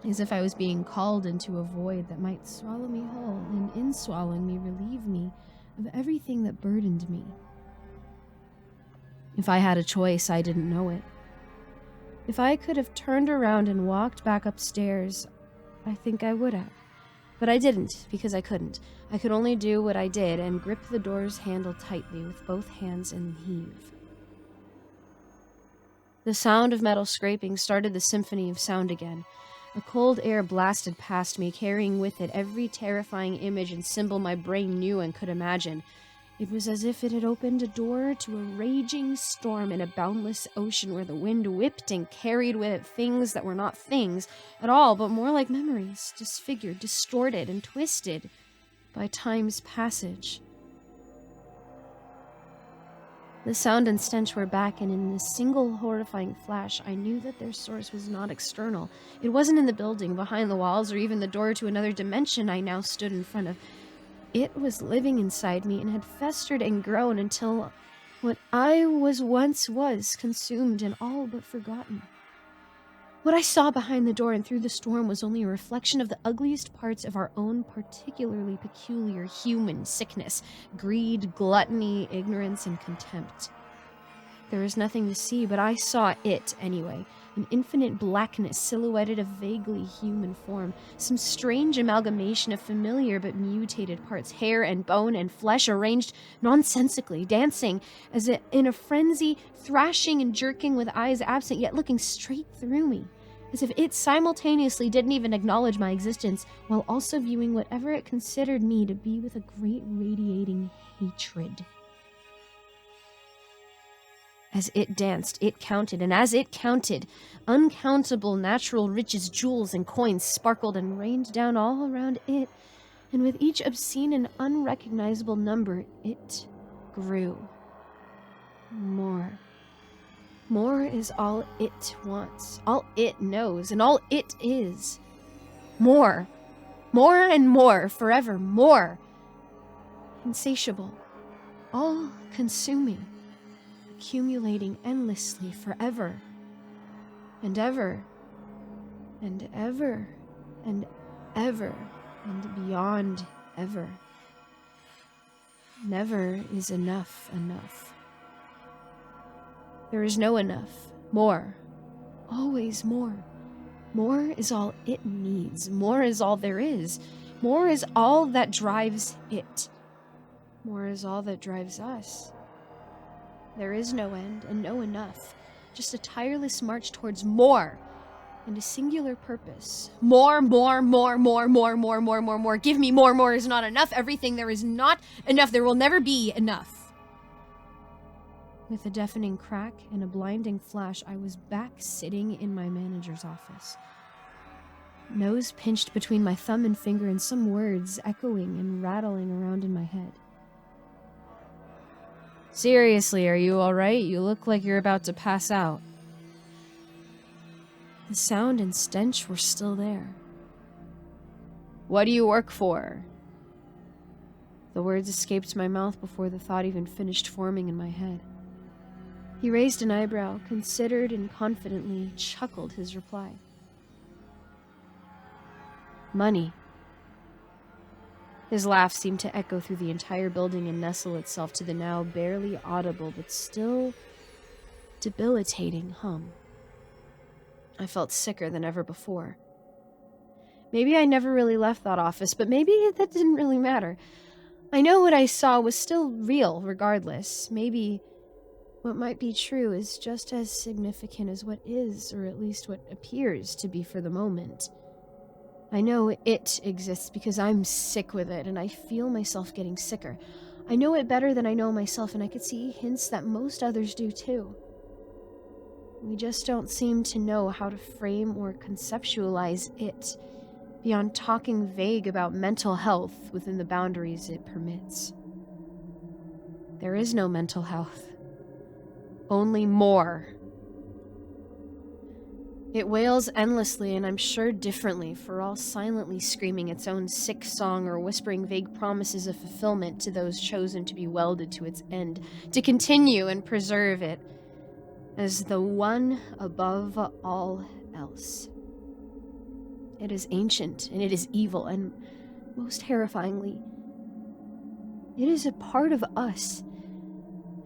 As if I was being called into a void that might swallow me whole, and in swallowing me, relieve me of everything that burdened me. If I had a choice, I didn't know it. If I could have turned around and walked back upstairs, I think I would have. But I didn't, because I couldn't. I could only do what I did and grip the door's handle tightly with both hands and heave. The sound of metal scraping started the symphony of sound again. A cold air blasted past me, carrying with it every terrifying image and symbol my brain knew and could imagine. It was as if it had opened a door to a raging storm in a boundless ocean where the wind whipped and carried with it things that were not things at all, but more like memories, disfigured, distorted, and twisted by time's passage. The sound and stench were back, and in a single horrifying flash, I knew that their source was not external. It wasn't in the building, behind the walls, or even the door to another dimension I now stood in front of. it was living inside me and had festered and grown until what I once was consumed and all but forgotten. What I saw behind the door and through the storm was only a reflection of the ugliest parts of our own particularly peculiar human sickness: greed, gluttony, ignorance, and contempt. There was nothing to see, but I saw it anyway. An infinite blackness silhouetted a vaguely human form, some strange amalgamation of familiar but mutated parts, hair and bone and flesh arranged nonsensically, dancing as in a frenzy, thrashing and jerking with eyes absent, yet looking straight through me, as if it simultaneously didn't even acknowledge my existence, while also viewing whatever it considered me to be with a great radiating hatred. As it danced, it counted, and as it counted, uncountable natural riches, jewels, and coins sparkled and rained down all around it, and with each obscene and unrecognizable number, it grew. More. More is all it wants, all it knows, and all it is. More. More and more, forever, more. Insatiable. All-consuming. Accumulating endlessly forever and ever and ever and ever and beyond ever. Never is enough. There is no enough. More. Always more. More is all it needs. More is all there is. More is all that drives it. More is all that drives us. There is no end and no enough, just a tireless march towards more and a singular purpose. More. Give me more. More is not enough. Everything there is not enough. There will never be enough. With a deafening crack and a blinding flash, I was back sitting in my manager's office. Nose pinched between my thumb and finger, and some words echoing and rattling around in my head. Seriously, are you alright? You look like you're about to pass out. The sound and stench were still there. What do you work for? The words escaped my mouth before the thought even finished forming in my head. He raised an eyebrow, considered and confidently chuckled his reply. Money. His laugh seemed to echo through the entire building and nestle itself to the now barely audible but still debilitating hum. I felt sicker than ever before. Maybe I never really left that office, but maybe that didn't really matter. I know what I saw was still real regardless. Maybe what might be true is just as significant as what is, or at least what appears to be for the moment. I know it exists because I'm sick with it, and I feel myself getting sicker. I know it better than I know myself, and I could see hints that most others do too. We just don't seem to know how to frame or conceptualize it beyond talking vague about mental health within the boundaries it permits. There is no mental health. Only more. It wails endlessly, and I'm sure differently, for all silently screaming its own sick song or whispering vague promises of fulfillment to those chosen to be welded to its end, to continue and preserve it as the one above all else. It is ancient, and it is evil, and most terrifyingly, it is a part of us,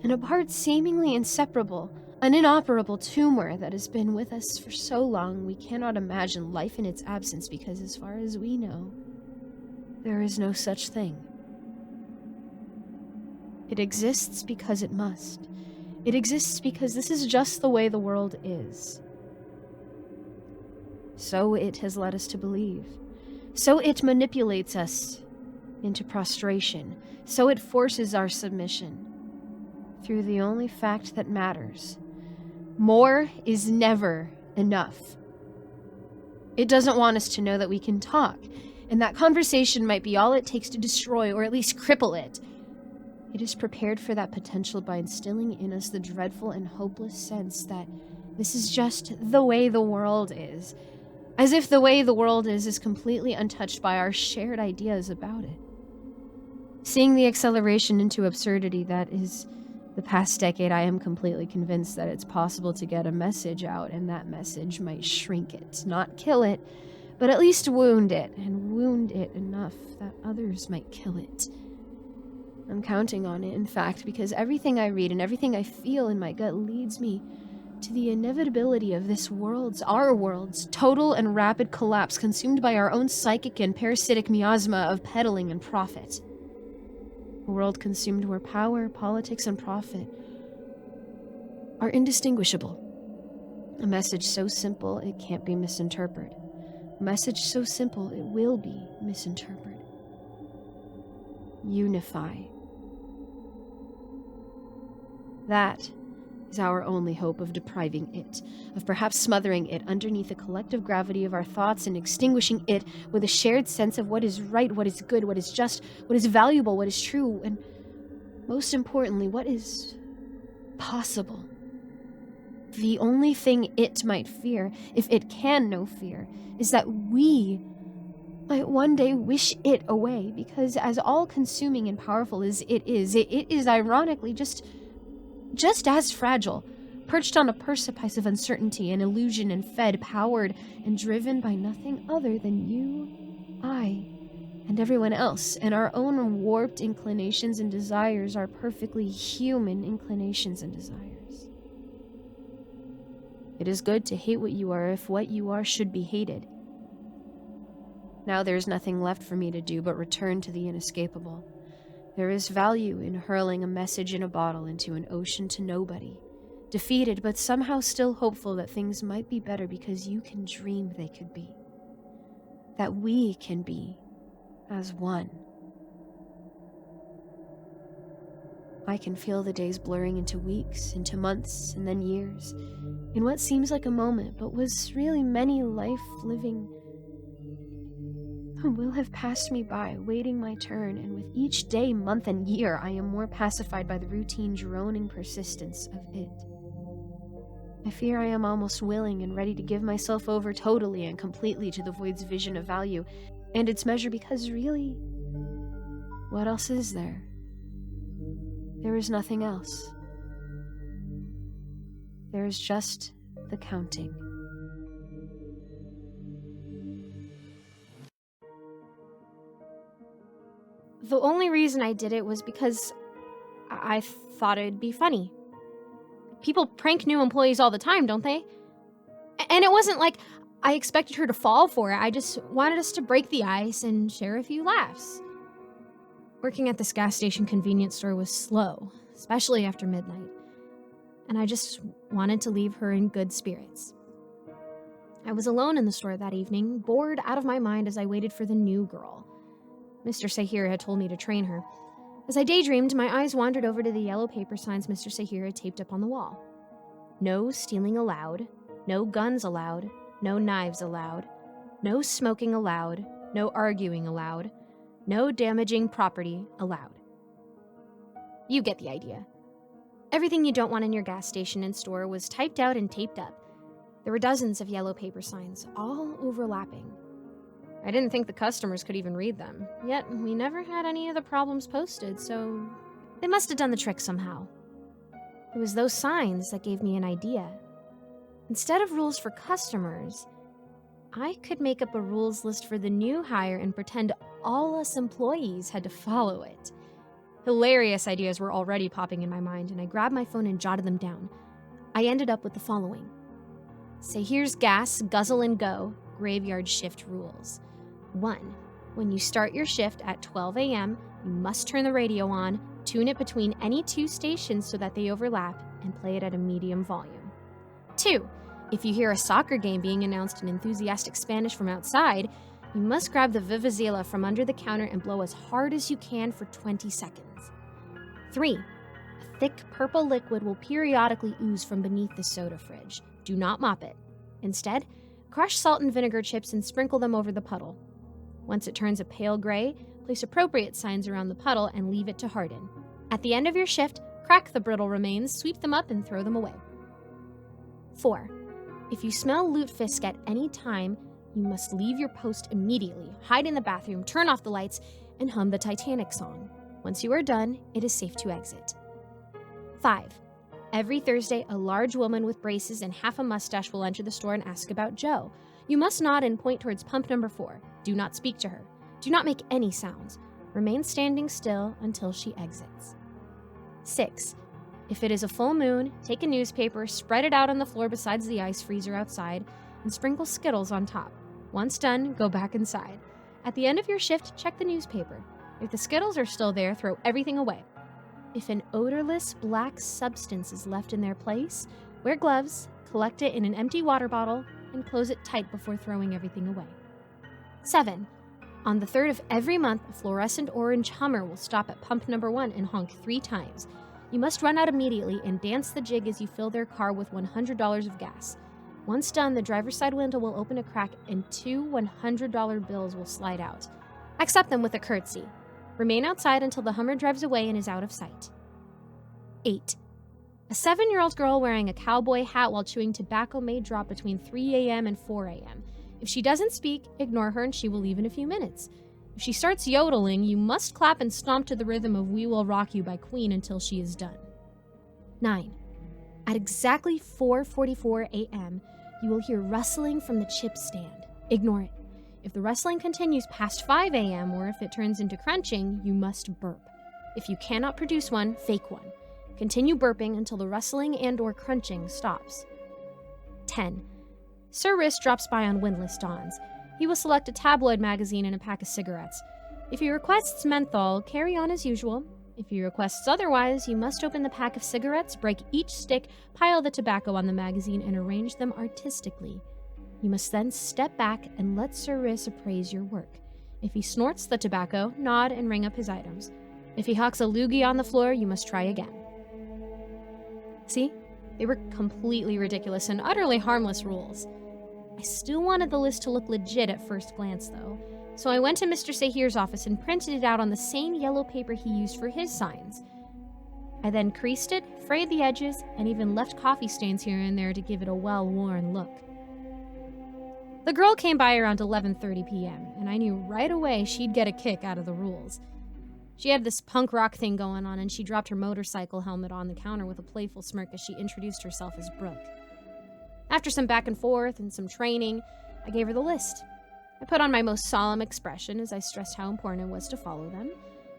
and a part seemingly inseparable, an inoperable tumor that has been with us for so long we cannot imagine life in its absence because, as far as we know, there is no such thing. It exists because it must. It exists because this is just the way the world is. So it has led us to believe. So it manipulates us into prostration. So it forces our submission through the only fact that matters. More is never enough. It doesn't want us to know that we can talk, and that conversation might be all it takes to destroy or at least cripple it. It is prepared for that potential by instilling in us the dreadful and hopeless sense that this is just the way the world is, as if the way the world is completely untouched by our shared ideas about it. Seeing the acceleration into absurdity that is the past decade, I am completely convinced that it's possible to get a message out, and that message might shrink it, not kill it, but at least wound it, and wound it enough that others might kill it. I'm counting on it, in fact, because everything I read and everything I feel in my gut leads me to the inevitability of this world's, our world's, total and rapid collapse consumed by our own psychic and parasitic miasma of peddling and profit. A world consumed where power, politics, and profit are indistinguishable. A message so simple it can't be misinterpreted. A message so simple it will be misinterpreted. Unify. That is our only hope of depriving it, of perhaps smothering it underneath the collective gravity of our thoughts and extinguishing it with a shared sense of what is right, what is good, what is just, what is valuable, what is true, and most importantly, what is possible. The only thing it might fear, if it can know fear, is that we might one day wish it away, because as all-consuming and powerful as it is ironically just as fragile, perched on a precipice of uncertainty and illusion and fed, powered, and driven by nothing other than you, I, and everyone else, and our own warped inclinations and desires, our perfectly human inclinations and desires. It is good to hate what you are if what you are should be hated. Now there is nothing left for me to do but return to the inescapable. There is value in hurling a message in a bottle into an ocean to nobody, defeated but somehow still hopeful that things might be better because you can dream they could be. That we can be as one. I can feel the days blurring into weeks, into months, and then years, in what seems like a moment but was really many life-living will have passed me by, waiting my turn, and with each day, month, and year, I am more pacified by the routine, droning persistence of it. I fear I am almost willing and ready to give myself over totally and completely to the void's vision of value and its measure, because really, what else is there? There is nothing else. There is just the counting. The only reason I did it was because I thought it'd be funny. People prank new employees all the time, don't they? And it wasn't like I expected her to fall for it. I just wanted us to break the ice and share a few laughs. Working at this gas station convenience store was slow, especially after midnight. And I just wanted to leave her in good spirits. I was alone in the store that evening, bored out of my mind as I waited for the new girl. Mr. Sahir had told me to train her. As I daydreamed, my eyes wandered over to the yellow paper signs Mr. Sahir had taped up on the wall. No stealing allowed, no guns allowed, no knives allowed, no smoking allowed, no arguing allowed, no damaging property allowed. You get the idea. Everything you don't want in your gas station and store was typed out and taped up. There were dozens of yellow paper signs, all overlapping. I didn't think the customers could even read them, yet we never had any of the problems posted, so they must have done the trick somehow. It was those signs that gave me an idea. Instead of rules for customers, I could make up a rules list for the new hire and pretend all us employees had to follow it. Hilarious ideas were already popping in my mind, and I grabbed my phone and jotted them down. I ended up with the following. Sahir's gas, guzzle and go, graveyard shift rules. 1. When you start your shift at 12 a.m., you must turn the radio on, tune it between any two stations so that they overlap, and play it at a medium volume. 2. If you hear a soccer game being announced in enthusiastic Spanish from outside, you must grab the Vuvuzela from under the counter and blow as hard as you can for 20 seconds. 3. A thick purple liquid will periodically ooze from beneath the soda fridge. Do not mop it. Instead, crush salt and vinegar chips and sprinkle them over the puddle. Once it turns a pale gray, place appropriate signs around the puddle and leave it to harden. At the end of your shift, crack the brittle remains, sweep them up, and throw them away. 4. If you smell lutefisk at any time, you must leave your post immediately, hide in the bathroom, turn off the lights, and hum the Titanic song. Once you are done, it is safe to exit. 5. Every Thursday, a large woman with braces and half a mustache will enter the store and ask about Joe. You must nod and point towards pump number 4. Do not speak to her. Do not make any sounds. Remain standing still until she exits. 6. If it is a full moon, take a newspaper, spread it out on the floor beside the ice freezer outside, and sprinkle Skittles on top. Once done, go back inside. At the end of your shift, check the newspaper. If the Skittles are still there, throw everything away. If an odorless black substance is left in their place, wear gloves, collect it in an empty water bottle, and close it tight before throwing everything away. 7. On the 3rd of every month, a fluorescent orange Hummer will stop at pump number 1 and honk 3 times. You must run out immediately and dance the jig as you fill their car with $100 of gas. Once done, the driver's side window will open a crack and 2 $100 bills will slide out. Accept them with a curtsy. Remain outside until the Hummer drives away and is out of sight. 8. A 7-year-old girl wearing a cowboy hat while chewing tobacco may drop between 3 a.m. and 4 a.m. If she doesn't speak, ignore her and she will leave in a few minutes. If she starts yodeling, you must clap and stomp to the rhythm of We Will Rock You by Queen until she is done. 9. At exactly 4:44 a.m., you will hear rustling from the chip stand. Ignore it. If the rustling continues past 5 a.m. or if it turns into crunching, you must burp. If you cannot produce one, fake one. Continue burping until the rustling and/or crunching stops. 10. Sir Wrist drops by on windless dawns. He will select a tabloid magazine and a pack of cigarettes. If he requests menthol, carry on as usual. If he requests otherwise, you must open the pack of cigarettes, break each stick, pile the tobacco on the magazine, and arrange them artistically. You must then step back and let Sir Wrist appraise your work. If he snorts the tobacco, nod and ring up his items. If he hawks a loogie on the floor, you must try again. See? They were completely ridiculous and utterly harmless rules. I still wanted the list to look legit at first glance, though, so I went to Mr. Sahir's office and printed it out on the same yellow paper he used for his signs. I then creased it, frayed the edges, and even left coffee stains here and there to give it a well-worn look. The girl came by around 11:30 p.m., and I knew right away she'd get a kick out of the rules. She had this punk rock thing going on, and she dropped her motorcycle helmet on the counter with a playful smirk as she introduced herself as Brooke. After some back and forth and some training, I gave her the list. I put on my most solemn expression as I stressed how important it was to follow them,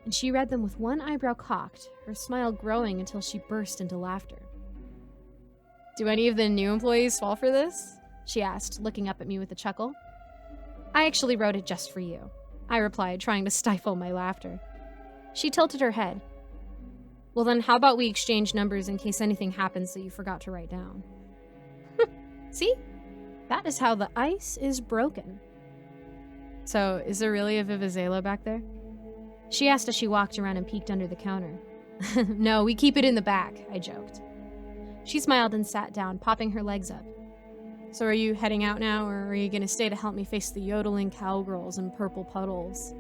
and she read them with one eyebrow cocked, her smile growing until she burst into laughter. "Do any of the new employees fall for this?" she asked, looking up at me with a chuckle. "I actually wrote it just for you," I replied, trying to stifle my laughter. She tilted her head. "Well then, how about we exchange numbers in case anything happens that you forgot to write down?" See? That is how the ice is broken. "So, is there really a Vivazela back there?" she asked as she walked around and peeked under the counter. "No, we keep it in the back," I joked. She smiled and sat down, popping her legs up. "So are you heading out now, or are you going to stay to help me face the yodeling cowgirls and purple puddles?"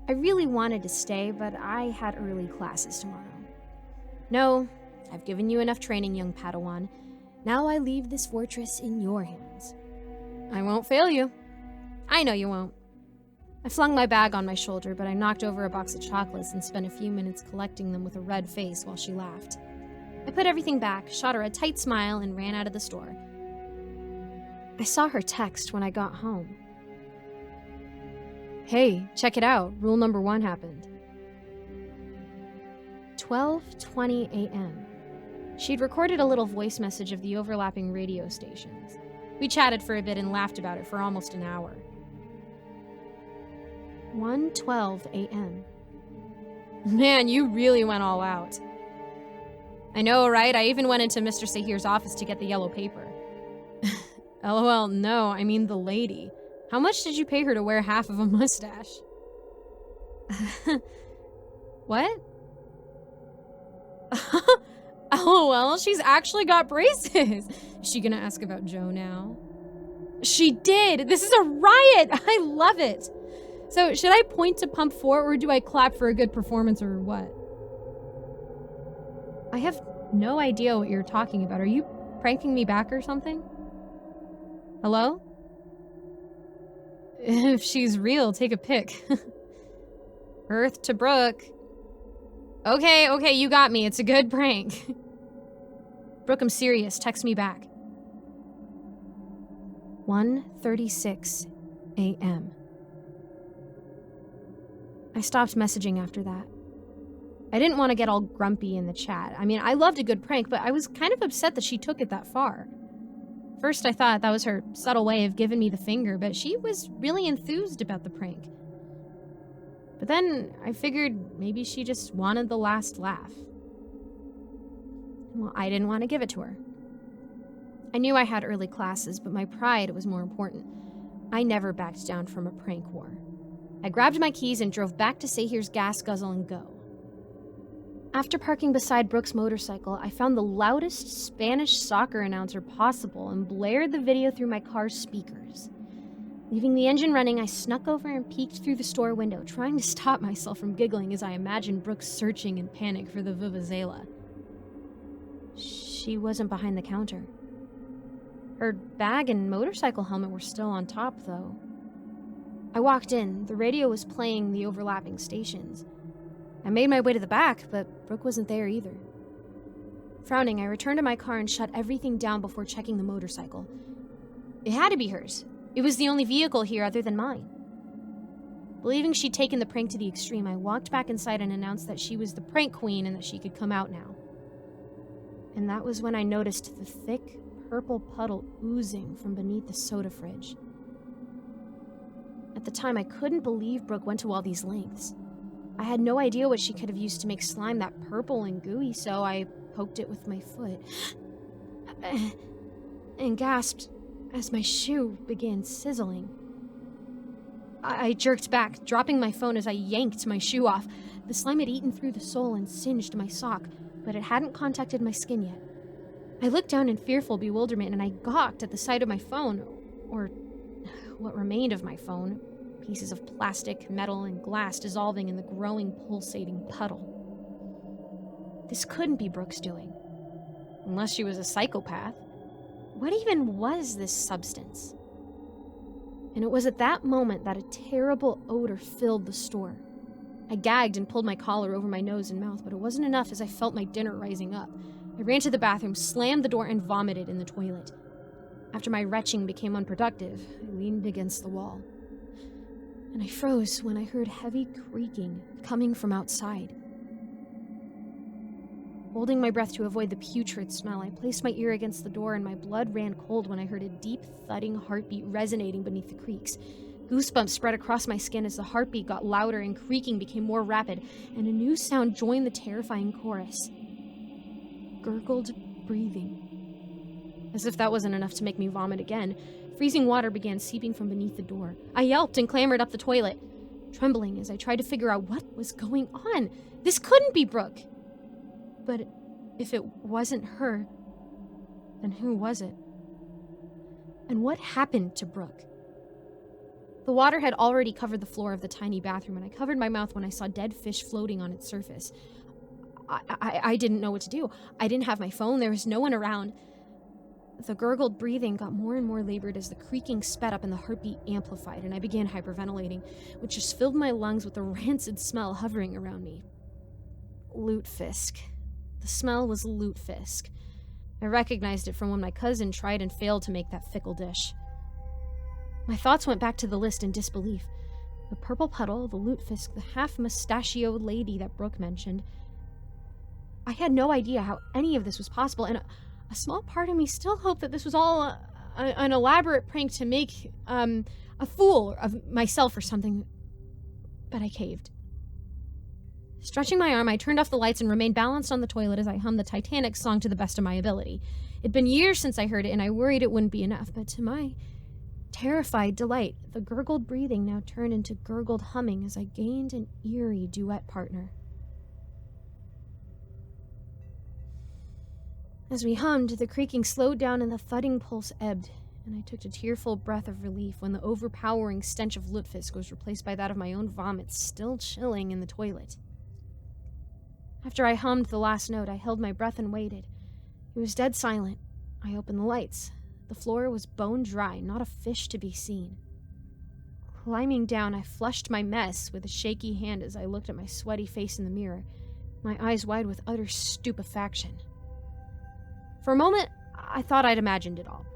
I really wanted to stay, but I had early classes tomorrow. "No, I've given you enough training, young Padawan. Now I leave this fortress in your hands." "I won't fail you." "I know you won't." I flung my bag on my shoulder, but I knocked over a box of chocolates and spent a few minutes collecting them with a red face while she laughed. I put everything back, shot her a tight smile, and ran out of the store. I saw her text when I got home. "Hey, check it out. Rule number 1 happened." 12:20 a.m. She'd recorded a little voice message of the overlapping radio stations. We chatted for a bit and laughed about it for almost an hour. 1:12 a.m. Man, you really went all out. I know, right? I even went into Mr. Sahir's office to get the yellow paper. LOL, no, I mean the lady. How much did you pay her to wear half of a mustache? What? LOL, she's actually got braces. Is she gonna ask about Joe now? She did! This is a riot! I love it! So, should I point to pump 4 or do I clap for a good performance or what? I have no idea what you're talking about. Are you pranking me back or something? Hello? If she's real, take a pic. Earth to Brooke. Okay, you got me. It's a good prank. Brooke, I'm serious. Text me back. 1:36 a.m. I stopped messaging after that. I didn't want to get all grumpy in the chat. I mean, I loved a good prank, but I was kind of upset that she took it that far. First, I thought that was her subtle way of giving me the finger, but she was really enthused about the prank. But then I figured maybe she just wanted the last laugh. Well, I didn't want to give it to her. I knew I had early classes, but my pride was more important. I never backed down from a prank war. I grabbed my keys and drove back to Sahir's gas guzzle and go. After parking beside Brooke's motorcycle, I found the loudest Spanish soccer announcer possible and blared the video through my car's speakers. Leaving the engine running, I snuck over and peeked through the store window, trying to stop myself from giggling as I imagined Brooke searching in panic for the vuvuzela. She wasn't behind the counter. Her bag and motorcycle helmet were still on top, though. I walked in. The radio was playing the overlapping stations. I made my way to the back, but Brooke wasn't there either. Frowning, I returned to my car and shut everything down before checking the motorcycle. It had to be hers. It was the only vehicle here other than mine. Believing she'd taken the prank to the extreme, I walked back inside and announced that she was the prank queen and that she could come out now. And that was when I noticed the thick, purple puddle oozing from beneath the soda fridge. At the time, I couldn't believe Brooke went to all these lengths. I had no idea what she could have used to make slime that purple and gooey, so I poked it with my foot and gasped as my shoe began sizzling. I jerked back, dropping my phone as I yanked my shoe off. The slime had eaten through the sole and singed my sock, but it hadn't contacted my skin yet. I looked down in fearful bewilderment and I gawked at the sight of my phone, or what remained of my phone. Pieces of plastic, metal, and glass dissolving in the growing, pulsating puddle. This couldn't be Brooke's doing. Unless she was a psychopath. What even was this substance? And it was at that moment that a terrible odor filled the store. I gagged and pulled my collar over my nose and mouth, but it wasn't enough as I felt my dinner rising up. I ran to the bathroom, slammed the door, and vomited in the toilet. After my retching became unproductive, I leaned against the wall. And I froze when I heard heavy creaking coming from outside. Holding my breath to avoid the putrid smell, I placed my ear against the door and my blood ran cold when I heard a deep, thudding heartbeat resonating beneath the creaks. Goosebumps spread across my skin as the heartbeat got louder and creaking became more rapid, and a new sound joined the terrifying chorus. Gurgled breathing. As if that wasn't enough to make me vomit again, freezing water began seeping from beneath the door. I yelped and clambered up the toilet, trembling as I tried to figure out what was going on. This couldn't be Brooke. But if it wasn't her, then who was it? And what happened to Brooke? The water had already covered the floor of the tiny bathroom, and I covered my mouth when I saw dead fish floating on its surface. I didn't know what to do. I didn't have my phone. There was no one around. The gurgled breathing got more and more labored as the creaking sped up and the heartbeat amplified, and I began hyperventilating, which just filled my lungs with a rancid smell hovering around me. Lutefisk. The smell was lutefisk. I recognized it from when my cousin tried and failed to make that fickle dish. My thoughts went back to the list in disbelief. The purple puddle, the lutefisk, the half-mustachioed lady that Brooke mentioned. I had no idea how any of this was possible, and a small part of me still hoped that this was all an elaborate prank to make a fool of myself or something. But I caved. Stretching my arm, I turned off the lights and remained balanced on the toilet as I hummed the Titanic song to the best of my ability. It'd been years since I heard it, and I worried it wouldn't be enough, but to my terrified delight, the gurgled breathing now turned into gurgled humming as I gained an eerie duet partner. As we hummed, the creaking slowed down and the thudding pulse ebbed, and I took a tearful breath of relief when the overpowering stench of lutefisk was replaced by that of my own vomit still chilling in the toilet. After I hummed the last note, I held my breath and waited. It was dead silent. I opened the lights. The floor was bone dry, not a fish to be seen. Climbing down, I flushed my mess with a shaky hand as I looked at my sweaty face in the mirror, my eyes wide with utter stupefaction. For a moment, I thought I'd imagined it all.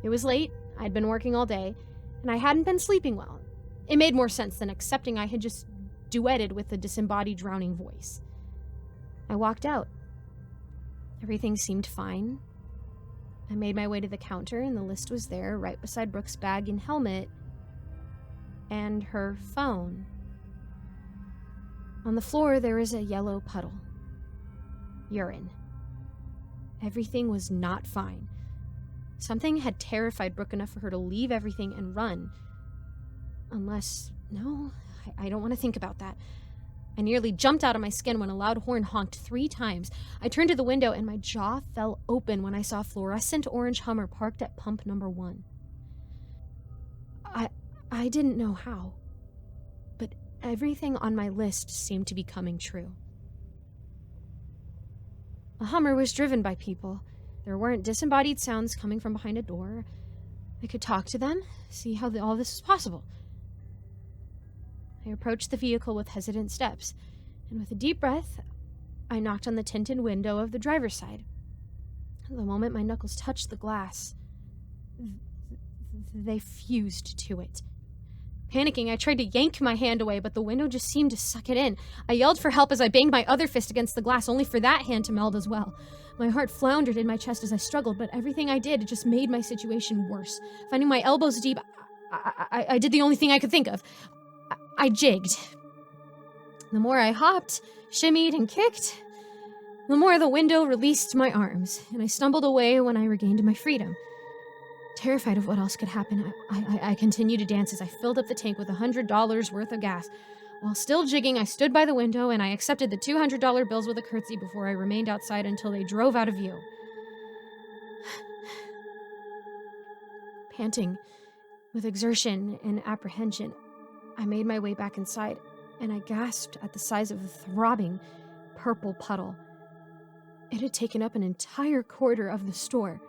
It was late, I'd been working all day, and I hadn't been sleeping well. It made more sense than accepting I had just duetted with a disembodied drowning voice. I walked out. Everything seemed fine. I made my way to the counter, and the list was there, right beside Brooke's bag and helmet, and her phone. On the floor, there was a yellow puddle. Urine. Everything was not fine. Something had terrified Brooke enough for her to leave everything and run. No, I don't want to think about that. I nearly jumped out of my skin when a loud horn honked 3 times. I turned to the window and my jaw fell open when I saw a fluorescent orange Hummer parked at pump number 1. I didn't know how, but everything on my list seemed to be coming true. A Hummer was driven by people. There weren't disembodied sounds coming from behind a door. I could talk to them, see how all this was possible. I approached the vehicle with hesitant steps, and with a deep breath, I knocked on the tinted window of the driver's side. The moment my knuckles touched the glass, they fused to it. Panicking, I tried to yank my hand away, but the window just seemed to suck it in. I yelled for help as I banged my other fist against the glass, only for that hand to meld as well. My heart floundered in my chest as I struggled, but everything I did just made my situation worse. Finding my elbows deep, I did the only thing I could think of. I jigged. The more I hopped, shimmied, and kicked, the more the window released my arms, and I stumbled away when I regained my freedom. Terrified of what else could happen, I continued to dance as I filled up the tank with $100 worth of gas. While still jigging, I stood by the window and I accepted the $200 bills with a curtsy before I remained outside until they drove out of view. Panting, with exertion and apprehension, I made my way back inside, and I gasped at the size of the throbbing purple puddle. It had taken up an entire quarter of the store.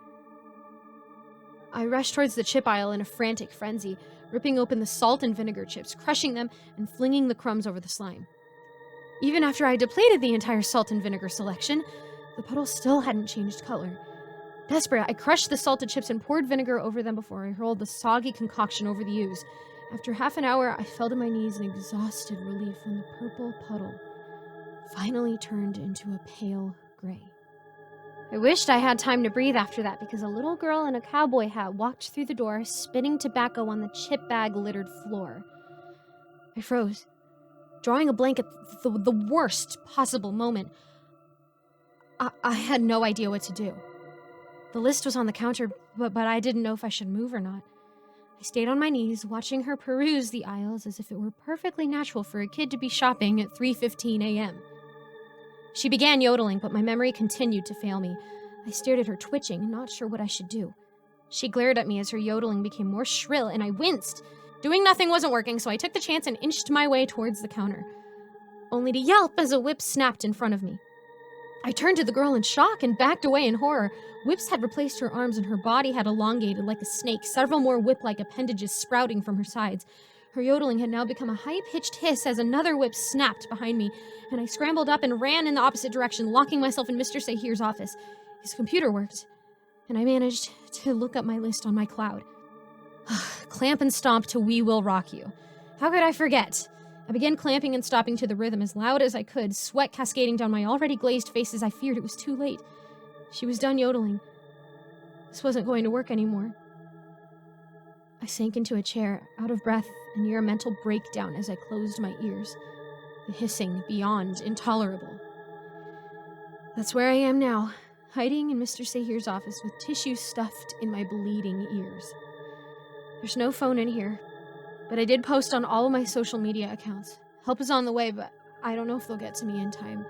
I rushed towards the chip aisle in a frantic frenzy, ripping open the salt and vinegar chips, crushing them, and flinging the crumbs over the slime. Even after I depleted the entire salt and vinegar selection, the puddle still hadn't changed color. Desperate, I crushed the salted chips and poured vinegar over them before I hurled the soggy concoction over the ooze. After half an hour, I fell to my knees in exhausted relief when the purple puddle finally turned into a pale gray. I wished I had time to breathe after that because a little girl in a cowboy hat walked through the door, spitting tobacco on the chip bag-littered floor. I froze, drawing a blank at the worst possible moment. I had no idea what to do. The list was on the counter, but I didn't know if I should move or not. I stayed on my knees, watching her peruse the aisles as if it were perfectly natural for a kid to be shopping at 3:15 a.m. She began yodeling, but my memory continued to fail me. I stared at her, twitching, not sure what I should do. She glared at me as her yodeling became more shrill, and I winced. Doing nothing wasn't working, so I took the chance and inched my way towards the counter, only to yelp as a whip snapped in front of me. I turned to the girl in shock and backed away in horror. Whips had replaced her arms, and her body had elongated like a snake, several more whip-like appendages sprouting from her sides. Her yodeling had now become a high-pitched hiss as another whip snapped behind me, and I scrambled up and ran in the opposite direction, locking myself in Mr. Sahir's office. His computer worked, and I managed to look up my list on my cloud. Clamp and stomp to We Will Rock You. How could I forget? I began clamping and stopping to the rhythm as loud as I could, sweat cascading down my already glazed face as I feared it was too late. She was done yodeling. This wasn't going to work anymore. I sank into a chair, out of breath and near a mental breakdown as I closed my ears, the hissing beyond intolerable. That's where I am now, hiding in Mr. Sahir's office with tissue stuffed in my bleeding ears. There's no phone in here, but I did post on all of my social media accounts. Help is on the way, but I don't know if they'll get to me in time,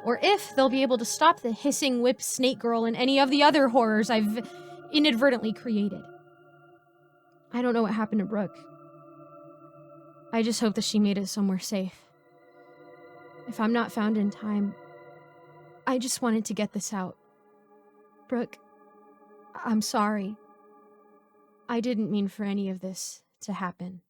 or if they'll be able to stop the hissing whip snake girl and any of the other horrors I've inadvertently created. I don't know what happened to Brooke. I just hope that she made it somewhere safe. If I'm not found in time, I just wanted to get this out. Brooke, I'm sorry. I didn't mean for any of this to happen.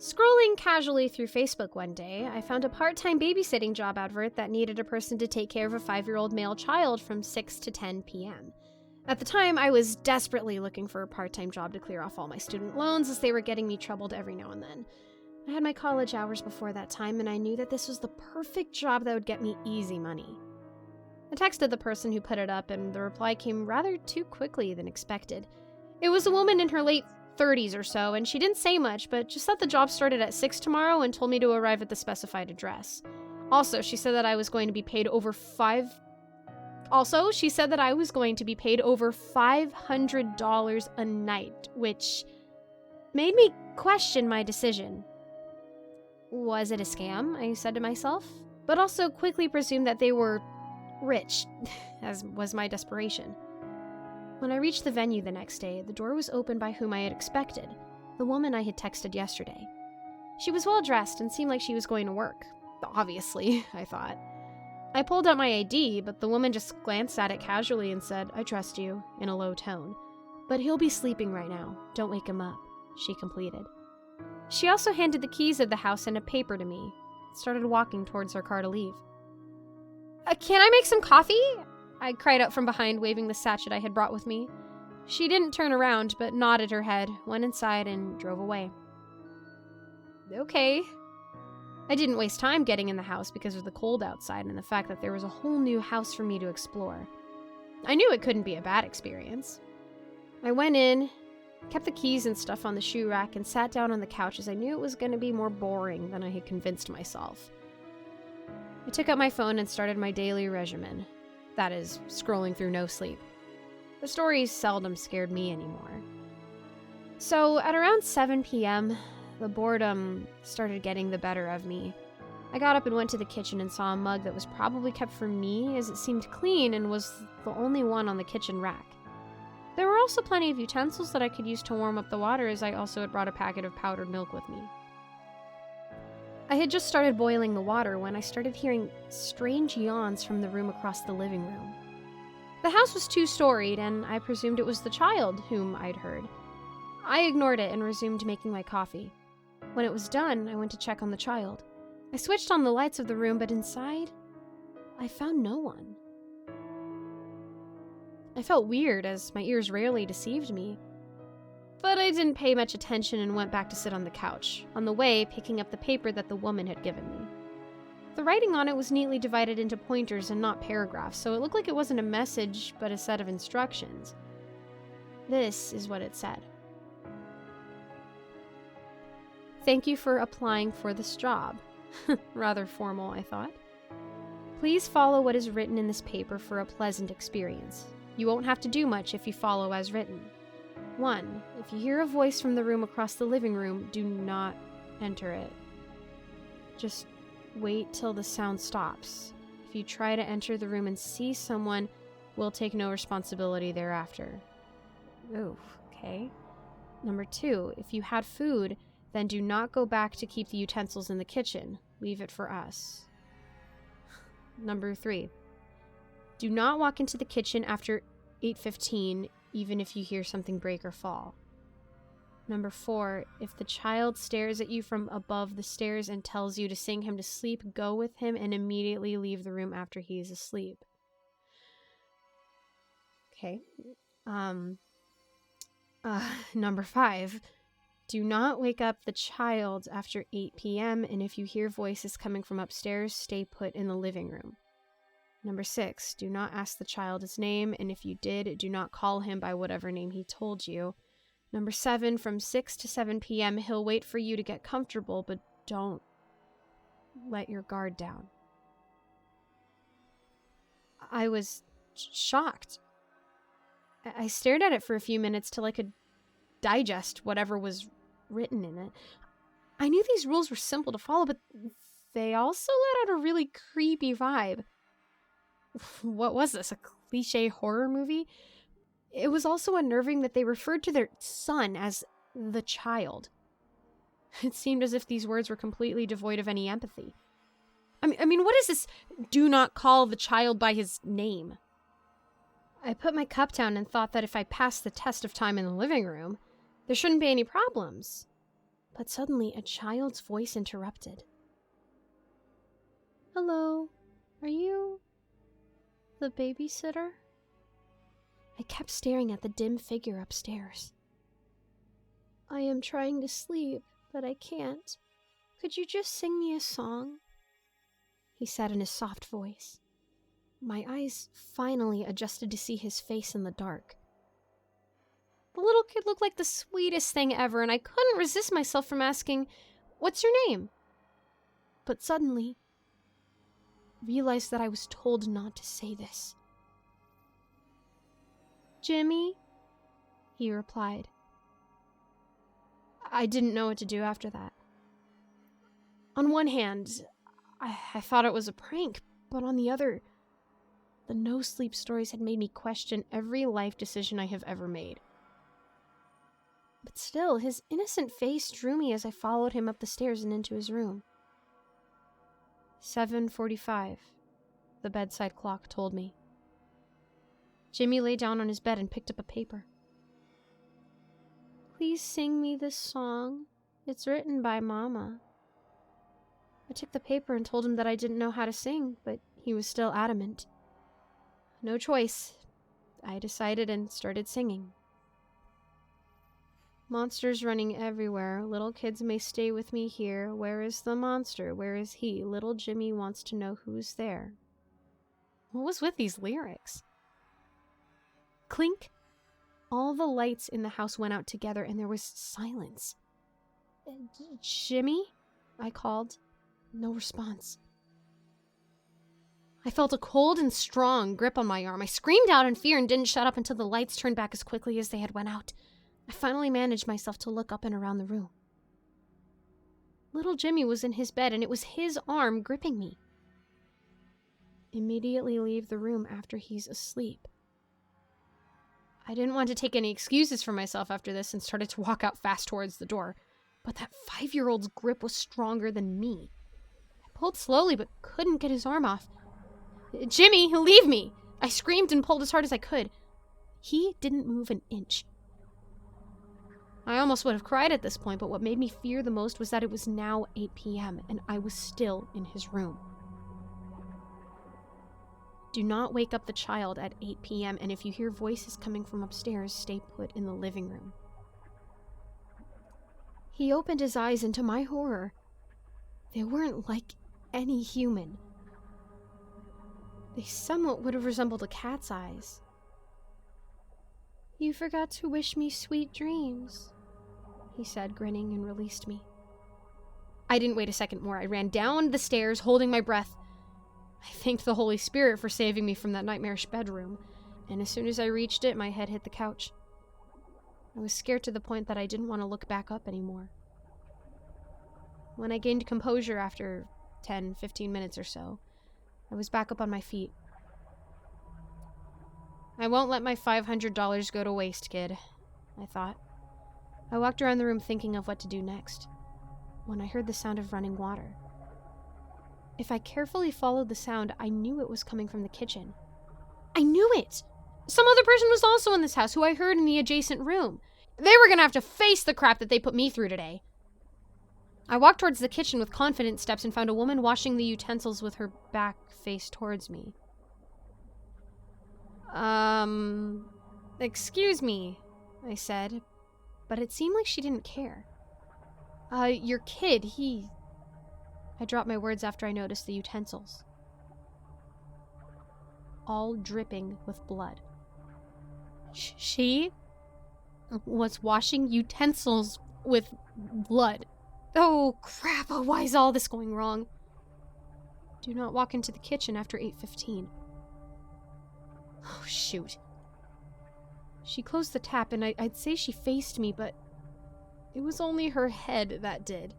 Scrolling casually through Facebook one day, I found a part-time babysitting job advert that needed a person to take care of a 5-year-old male child from 6 to 10 p.m. At the time, I was desperately looking for a part-time job to clear off all my student loans as they were getting me troubled every now and then. I had my college hours before that time, and I knew that this was the perfect job that would get me easy money. I texted the person who put it up, and the reply came rather too quickly than expected. It was a woman in her late 30s or so, and she didn't say much, but just said the job started at 6 tomorrow and told me to arrive at the specified address. Also, she said that I was going to be paid over $500 a night, which made me question my decision. Was it a scam? I said to myself, but also quickly presumed that they were rich, as was my desperation. When I reached the venue the next day, the door was opened by whom I had expected, the woman I had texted yesterday. She was well dressed and seemed like she was going to work. Obviously, I thought. I pulled out my ID, but the woman just glanced at it casually and said, "I trust you," in a low tone. "But he'll be sleeping right now. Don't wake him up," she completed. She also handed the keys of the house and a paper to me, and started walking towards her car to leave. Can I make some coffee?" I cried out from behind, waving the sachet I had brought with me. She didn't turn around, but nodded her head, went inside, and drove away. Okay. I didn't waste time getting in the house because of the cold outside and the fact that there was a whole new house for me to explore. I knew it couldn't be a bad experience. I went in, kept the keys and stuff on the shoe rack, and sat down on the couch as I knew it was going to be more boring than I had convinced myself. I took up my phone and started my daily regimen. That is, scrolling through no sleep. The stories seldom scared me anymore. So, at around 7 p.m., the boredom started getting the better of me. I got up and went to the kitchen and saw a mug that was probably kept for me, as it seemed clean and was the only one on the kitchen rack. There were also plenty of utensils that I could use to warm up the water, as I also had brought a packet of powdered milk with me. I had just started boiling the water when I started hearing strange yawns from the room across the living room. The house was 2-storied, and I presumed it was the child whom I'd heard. I ignored it and resumed making my coffee. When it was done, I went to check on the child. I switched on the lights of the room, but inside, I found no one. I felt weird, as my ears rarely deceived me. But I didn't pay much attention and went back to sit on the couch, on the way picking up the paper that the woman had given me. The writing on it was neatly divided into pointers and not paragraphs, so it looked like it wasn't a message, but a set of instructions. This is what it said. "Thank you for applying for this job." Rather formal, I thought. "Please follow what is written in this paper for a pleasant experience. You won't have to do much if you follow as written. 1. If you hear a voice from the room across the living room, do not enter it. Just wait till the sound stops. If you try to enter the room and see someone, we'll take no responsibility thereafter." Oh, okay. 2. If you had food, then do not go back to keep the utensils in the kitchen. Leave it for us. 3. Do not walk into the kitchen after 8:15, even if you hear something break or fall. 4, if the child stares at you from above the stairs and tells you to sing him to sleep, go with him and immediately leave the room after he is asleep. Okay. 5, do not wake up the child after 8 p.m. and if you hear voices coming from upstairs, stay put in the living room. 6, do not ask the child his name, and if you did, do not call him by whatever name he told you. 7, from 6 to 7 p.m., he'll wait for you to get comfortable, but don't let your guard down. I was shocked. I stared at it for a few minutes till I could digest whatever was written in it. I knew these rules were simple to follow, but they also let out a really creepy vibe. What was this, a cliche horror movie? It was also unnerving that they referred to their son as the child. It seemed as if these words were completely devoid of any empathy. I mean, what is this, do not call the child by his name? I put my cup down and thought that if I passed the test of time in the living room, there shouldn't be any problems. But suddenly a child's voice interrupted. "Hello, are you the babysitter?" I kept staring at the dim figure upstairs. "I am trying to sleep, but I can't. Could you just sing me a song?" he said in his soft voice. My eyes finally adjusted to see his face in the dark. The little kid looked like the sweetest thing ever, and I couldn't resist myself from asking, "What's your name?" But suddenly, realized that I was told not to say this. "Jimmy," he replied. I didn't know what to do after that. On one hand, I thought it was a prank, but on the other, the no-sleep stories had made me question every life decision I have ever made. But still, his innocent face drew me as I followed him up the stairs and into his room. 7:45, the bedside clock told me. Jimmy lay down on his bed and picked up a paper. "Please sing me this song. It's written by Mama." I took the paper and told him that I didn't know how to sing, but he was still adamant. No choice. I decided and started singing. "Monsters running everywhere. Little kids may stay with me here. Where is the monster? Where is he? Little Jimmy wants to know who's there." What was with these lyrics? Clink. All the lights in the house went out together and there was silence. "Jimmy?" I called. No response. I felt a cold and strong grip on my arm. I screamed out in fear and didn't shut up until the lights turned back as quickly as they had went out. I finally managed myself to look up and around the room. Little Jimmy was in his bed and it was his arm gripping me. "Immediately leave the room after he's asleep." I didn't want to take any excuses for myself after this and started to walk out fast towards the door. But that 5-year-old's grip was stronger than me. I pulled slowly but couldn't get his arm off. "Jimmy, leave me!" I screamed and pulled as hard as I could. He didn't move an inch. I almost would have cried at this point, but what made me fear the most was that it was now 8 p.m. and I was still in his room. Do not wake up the child at 8 p.m. and if you hear voices coming from upstairs, stay put in the living room. He opened his eyes, and to my horror, they weren't like any human. They somewhat would have resembled a cat's eyes. "You forgot to wish me sweet dreams," he said, grinning, and released me. I didn't wait a second more. I ran down the stairs, holding my breath. I thanked the Holy Spirit for saving me from that nightmarish bedroom, and as soon as I reached it, my head hit the couch. I was scared to the point that I didn't want to look back up anymore. When I gained composure after 10-15 minutes or so, I was back up on my feet. I won't let my $500 go to waste, kid, I thought. I walked around the room thinking of what to do next, when I heard the sound of running water. If I carefully followed the sound, I knew it was coming from the kitchen. I knew it! Some other person was also in this house who I heard in the adjacent room. They were gonna have to face the crap that they put me through today. I walked towards the kitchen with confident steps and found a woman washing the utensils with her back faced towards me. Excuse me, I said, but it seemed like she didn't care. Your kid, I dropped my words after I noticed the utensils. All dripping with blood. She was washing utensils with blood. Oh, crap. Oh, why is all this going wrong? Do not walk into the kitchen after 8:15. Oh, shoot. She closed the tap, and I'd say she faced me, but it was only her head that did.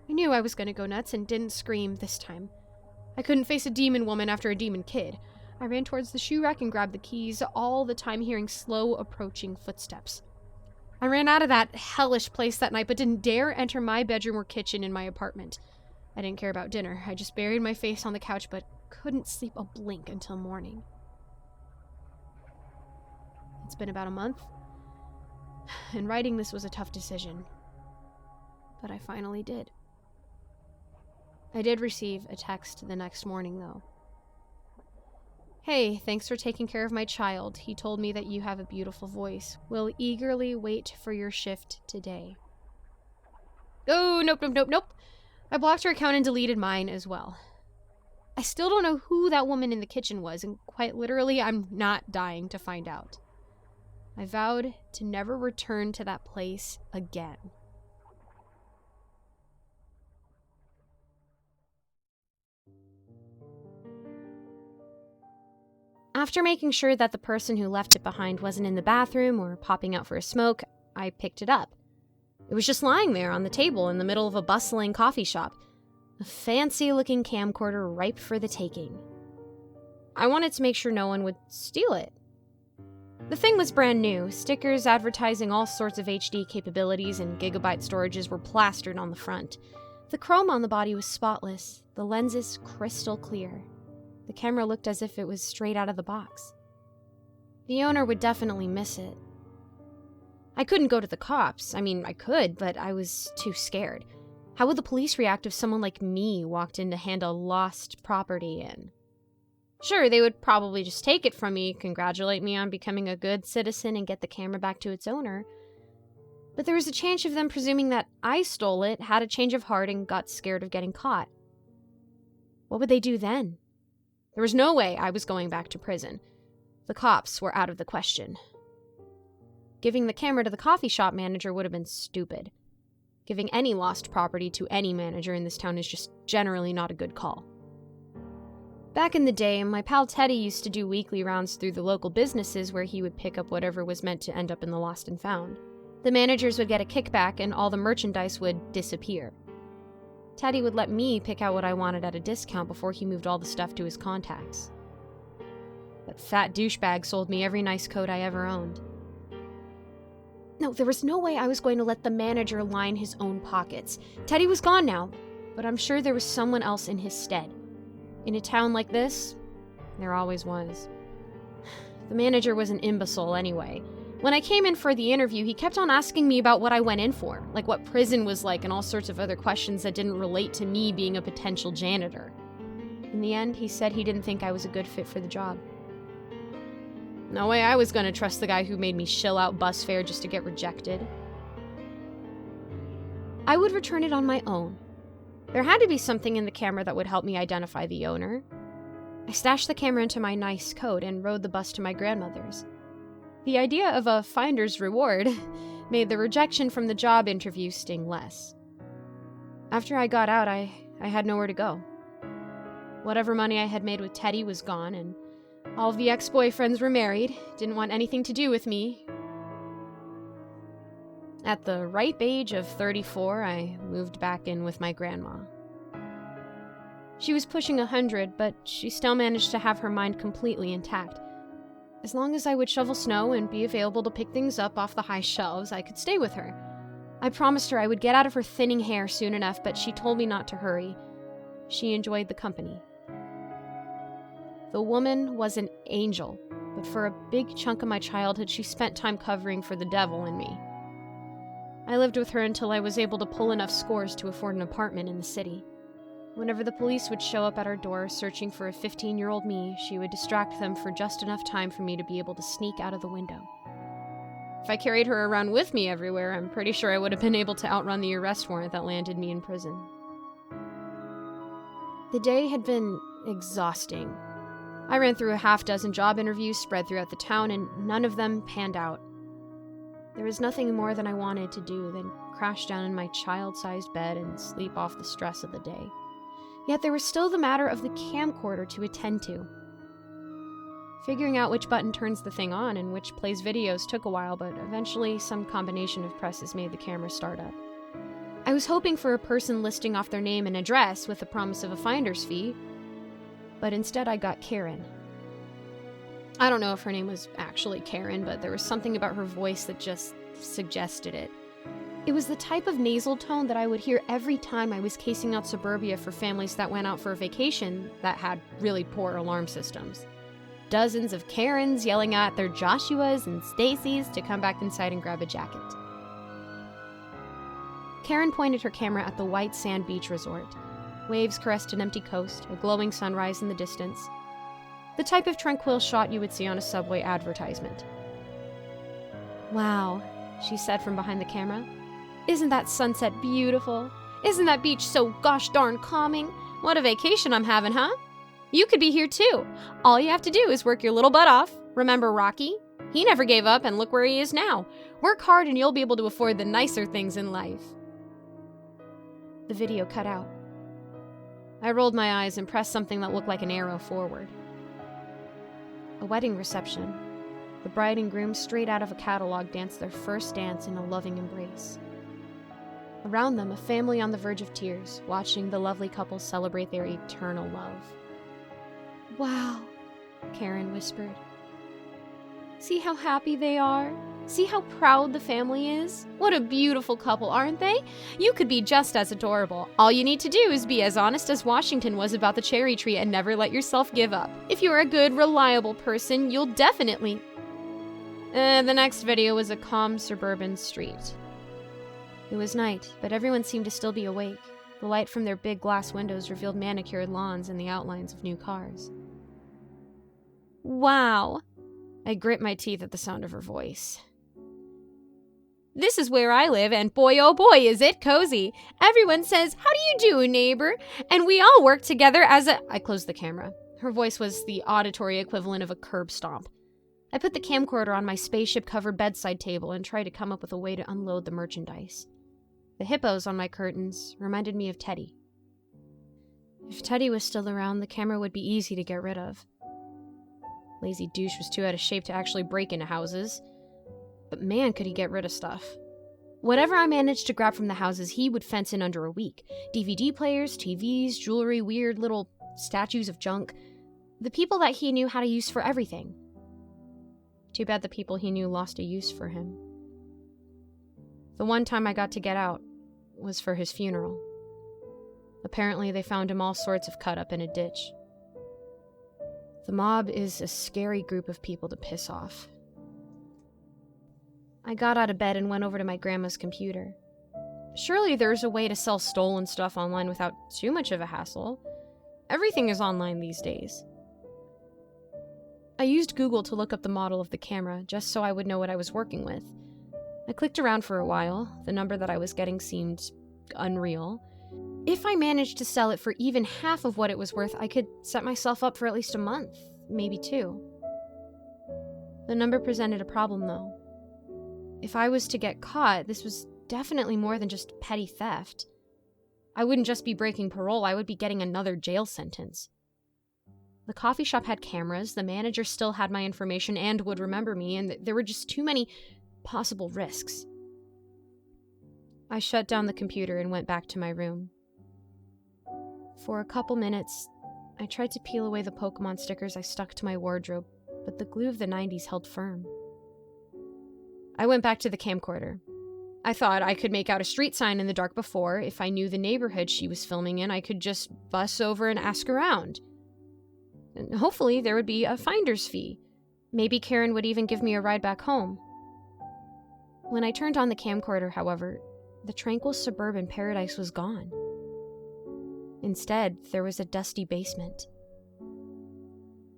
I knew I was going to go nuts and didn't scream this time. I couldn't face a demon woman after a demon kid. I ran towards the shoe rack and grabbed the keys, all the time hearing slow approaching footsteps. I ran out of that hellish place that night, but didn't dare enter my bedroom or kitchen in my apartment. I didn't care about dinner. I just buried my face on the couch, but couldn't sleep a blink until morning. It's been about a month, and writing this was a tough decision. but I finally did. I did receive a text the next morning, though. "Hey, thanks for taking care of my child. He told me that you have a beautiful voice. Will eagerly wait for your shift today." Oh, nope. I blocked her account and deleted mine as well. I still don't know who that woman in the kitchen was, and quite literally, I'm not dying to find out. I vowed to never return to that place again. After making sure that the person who left it behind wasn't in the bathroom or popping out for a smoke, I picked it up. It was just lying there on the table in the middle of a bustling coffee shop. A fancy-looking camcorder ripe for the taking. I wanted to make sure no one would steal it. The thing was brand new. Stickers advertising all sorts of HD capabilities and gigabyte storages were plastered on the front. The chrome on the body was spotless, the lenses crystal clear. The camera looked as if it was straight out of the box. The owner would definitely miss it. I couldn't go to the cops. I mean, I could, but I was too scared. How would the police react if someone like me walked in to hand a lost property in? Sure, they would probably just take it from me, congratulate me on becoming a good citizen, and get the camera back to its owner. But there was a chance of them presuming that I stole it, had a change of heart, and got scared of getting caught. What would they do then? There was no way I was going back to prison. The cops were out of the question. Giving the camera to the coffee shop manager would have been stupid. Giving any lost property to any manager in this town is just generally not a good call. Back in the day, my pal Teddy used to do weekly rounds through the local businesses where he would pick up whatever was meant to end up in the lost and found. The managers would get a kickback and all the merchandise would disappear. Teddy would let me pick out what I wanted at a discount before he moved all the stuff to his contacts. That fat douchebag sold me every nice coat I ever owned. No, there was no way I was going to let the manager line his own pockets. Teddy was gone now, but I'm sure there was someone else in his stead. In a town like this, there always was. The manager was an imbecile anyway. When I came in for the interview, he kept on asking me about what I went in for, like what prison was like and all sorts of other questions that didn't relate to me being a potential janitor. In the end, he said he didn't think I was a good fit for the job. No way I was gonna trust the guy who made me shill out bus fare just to get rejected. I would return it on my own. There had to be something in the camera that would help me identify the owner. I stashed the camera into my nice coat and rode the bus to my grandmother's. The idea of a finder's reward made the rejection from the job interview sting less. After I got out, I had nowhere to go. Whatever money I had made with Teddy was gone, and all of the ex-boyfriends were married, didn't want anything to do with me. At the ripe age of 34, I moved back in with my grandma. She was pushing 100, but she still managed to have her mind completely intact. As long as I would shovel snow and be available to pick things up off the high shelves, I could stay with her. I promised her I would get out of her thinning hair soon enough, but she told me not to hurry. She enjoyed the company. The woman was an angel, but for a big chunk of my childhood, she spent time covering for the devil in me. I lived with her until I was able to pull enough scores to afford an apartment in the city. Whenever the police would show up at our door searching for a 15-year-old me, she would distract them for just enough time for me to be able to sneak out of the window. If I carried her around with me everywhere, I'm pretty sure I would have been able to outrun the arrest warrant that landed me in prison. The day had been exhausting. I ran through a half-dozen job interviews spread throughout the town, and none of them panned out. There was nothing more than I wanted to do than crash down in my child-sized bed and sleep off the stress of the day. Yet there was still the matter of the camcorder to attend to. Figuring out which button turns the thing on and which plays videos took a while, but eventually some combination of presses made the camera start up. I was hoping for a person listing off their name and address with the promise of a finder's fee, but instead I got Karen. I don't know if her name was actually Karen, but there was something about her voice that just suggested it. It was the type of nasal tone that I would hear every time I was casing out suburbia for families that went out for a vacation that had really poor alarm systems. Dozens of Karens yelling at their Joshuas and Stacys to come back inside and grab a jacket. Karen pointed her camera at the white sand beach resort. Waves caressed an empty coast, a glowing sunrise in the distance. The type of tranquil shot you would see on a subway advertisement. "Wow," she said from behind the camera. "Isn't that sunset beautiful? Isn't that beach so gosh darn calming? What a vacation I'm having, huh? You could be here too. All you have to do is work your little butt off. Remember Rocky? He never gave up, and look where he is now. Work hard and you'll be able to afford the nicer things in life." The video cut out. I rolled my eyes and pressed something that looked like an arrow forward. A wedding reception. The bride and groom, straight out of a catalog, danced their first dance in a loving embrace. Around them, a family on the verge of tears, watching the lovely couple celebrate their eternal love. "Wow," Karen whispered. "See how happy they are? See how proud the family is? What a beautiful couple, aren't they? You could be just as adorable. All you need to do is be as honest as Washington was about the cherry tree and never let yourself give up. If you're a good, reliable person, you'll definitely..." The next video was a calm suburban street. It was night, but everyone seemed to still be awake. The light from their big glass windows revealed manicured lawns and the outlines of new cars. "Wow." I grit my teeth at the sound of her voice. "This is where I live, and boy oh boy is it cozy. Everyone says, 'How do you do, neighbor?' And we all work together as a..." I closed the camera. Her voice was the auditory equivalent of a curb stomp. I put the camcorder on my spaceship-covered bedside table and tried to come up with a way to unload the merchandise. The hippos on my curtains reminded me of Teddy. If Teddy was still around, the camera would be easy to get rid of. Lazy douche was too out of shape to actually break into houses. But man, could he get rid of stuff. Whatever I managed to grab from the houses, he would fence in under a week. DVD players, TVs, jewelry, weird little statues of junk. The people that he knew how to use for everything. Too bad the people he knew lost a use for him. The one time I got to get out was for his funeral. Apparently they found him all sorts of cut up in a ditch. The mob is a scary group of people to piss off. I got out of bed and went over to my grandma's computer. Surely there's a way to sell stolen stuff online without too much of a hassle. Everything is online these days. I used Google to look up the model of the camera, just so I would know what I was working with. I clicked around for a while. The number that I was getting seemed unreal. If I managed to sell it for even half of what it was worth, I could set myself up for at least a month, maybe 2. The number presented a problem, though. If I was to get caught, this was definitely more than just petty theft. I wouldn't just be breaking parole, I would be getting another jail sentence. The coffee shop had cameras, the manager still had my information and would remember me, and there were just too many possible risks. I shut down the computer and went back to my room. For a couple minutes, I tried to peel away the Pokemon stickers I stuck to my wardrobe, but the glue of the 90s held firm. I went back to the camcorder. I thought I could make out a street sign in the dark before. If I knew the neighborhood she was filming in, I could just bus over and ask around. And hopefully there would be a finder's fee. Maybe Karen would even give me a ride back home. When I turned on the camcorder, however, the tranquil suburban paradise was gone. Instead, there was a dusty basement.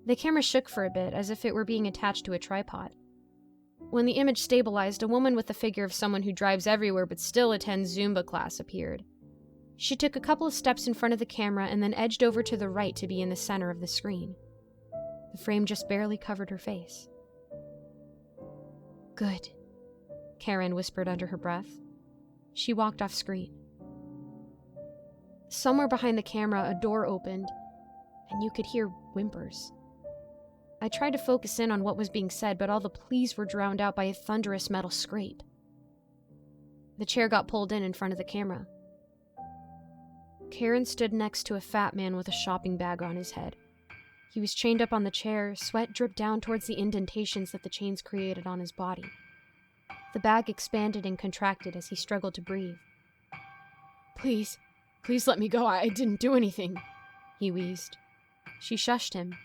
The camera shook for a bit, as if it were being attached to a tripod. When the image stabilized, a woman with the figure of someone who drives everywhere but still attends Zumba class appeared. She took a couple of steps in front of the camera and then edged over to the right to be in the center of the screen. The frame just barely covered her face. "Good," Karen whispered under her breath. She walked off screen. Somewhere behind the camera, a door opened, and you could hear whimpers. I tried to focus in on what was being said, but all the pleas were drowned out by a thunderous metal scrape. The chair got pulled in front of the camera. Karen stood next to a fat man with a shopping bag on his head. He was chained up on the chair, sweat dripped down towards the indentations that the chains created on his body. The bag expanded and contracted as he struggled to breathe. Please let me go. I didn't do anything," he wheezed. She shushed him.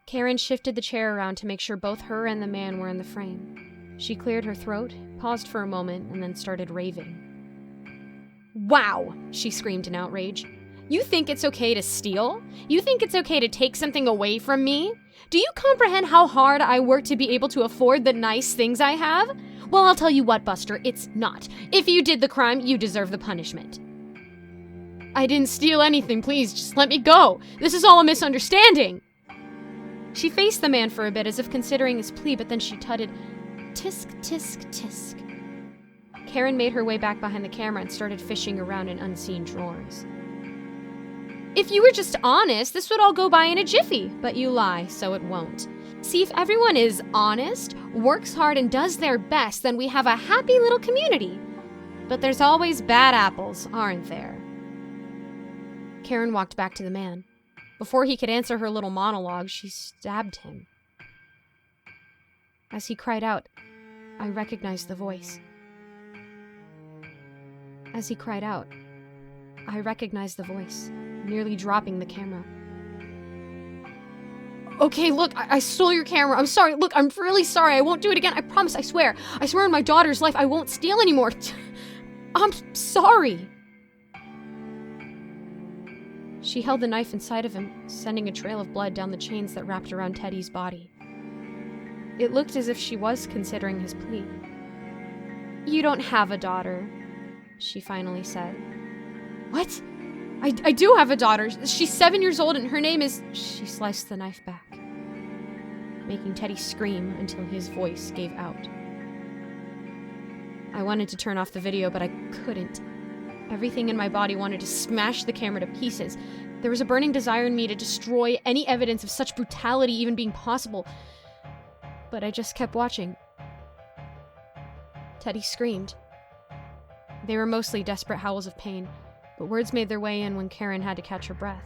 Karen shifted the chair around to make sure both her and the man were in the frame. She cleared her throat, paused for a moment, and then started raving. "Wow!" she screamed in outrage. "You think it's okay to steal? You think it's okay to take something away from me? Do you comprehend how hard I work to be able to afford the nice things I have? Well, I'll tell you what, Buster, it's not. If you did the crime, you deserve the punishment." "I didn't steal anything, please, just let me go. This is all a misunderstanding." She faced the man for a bit as if considering his plea, but then she tutted, "Tisk, tisk, tisk." Karen made her way back behind the camera and started fishing around in unseen drawers. "If you were just honest, this would all go by in a jiffy, but you lie, so it won't. See, if everyone is honest, works hard, and does their best, then we have a happy little community. But there's always bad apples, aren't there?" Karen walked back to the man. Before he could answer her little monologue, she stabbed him. As he cried out, I recognized the voice. As he cried out, I recognized the voice, nearly dropping the camera. "Okay, look, I stole your camera. I'm sorry. Look, I'm really sorry. I won't do it again. I promise, I swear. I swear on my daughter's life, I won't steal anymore. I'm sorry." She held the knife inside of him, sending a trail of blood down the chains that wrapped around Teddy's body. It looked as if she was considering his plea. "You don't have a daughter," she finally said. "What? I do have a daughter. She's 7 years old and her name is..." She sliced the knife back, making Teddy scream until his voice gave out. I wanted to turn off the video, but I couldn't. Everything in my body wanted to smash the camera to pieces. There was a burning desire in me to destroy any evidence of such brutality even being possible. But I just kept watching. Teddy screamed. They were mostly desperate howls of pain, but words made their way in when Karen had to catch her breath.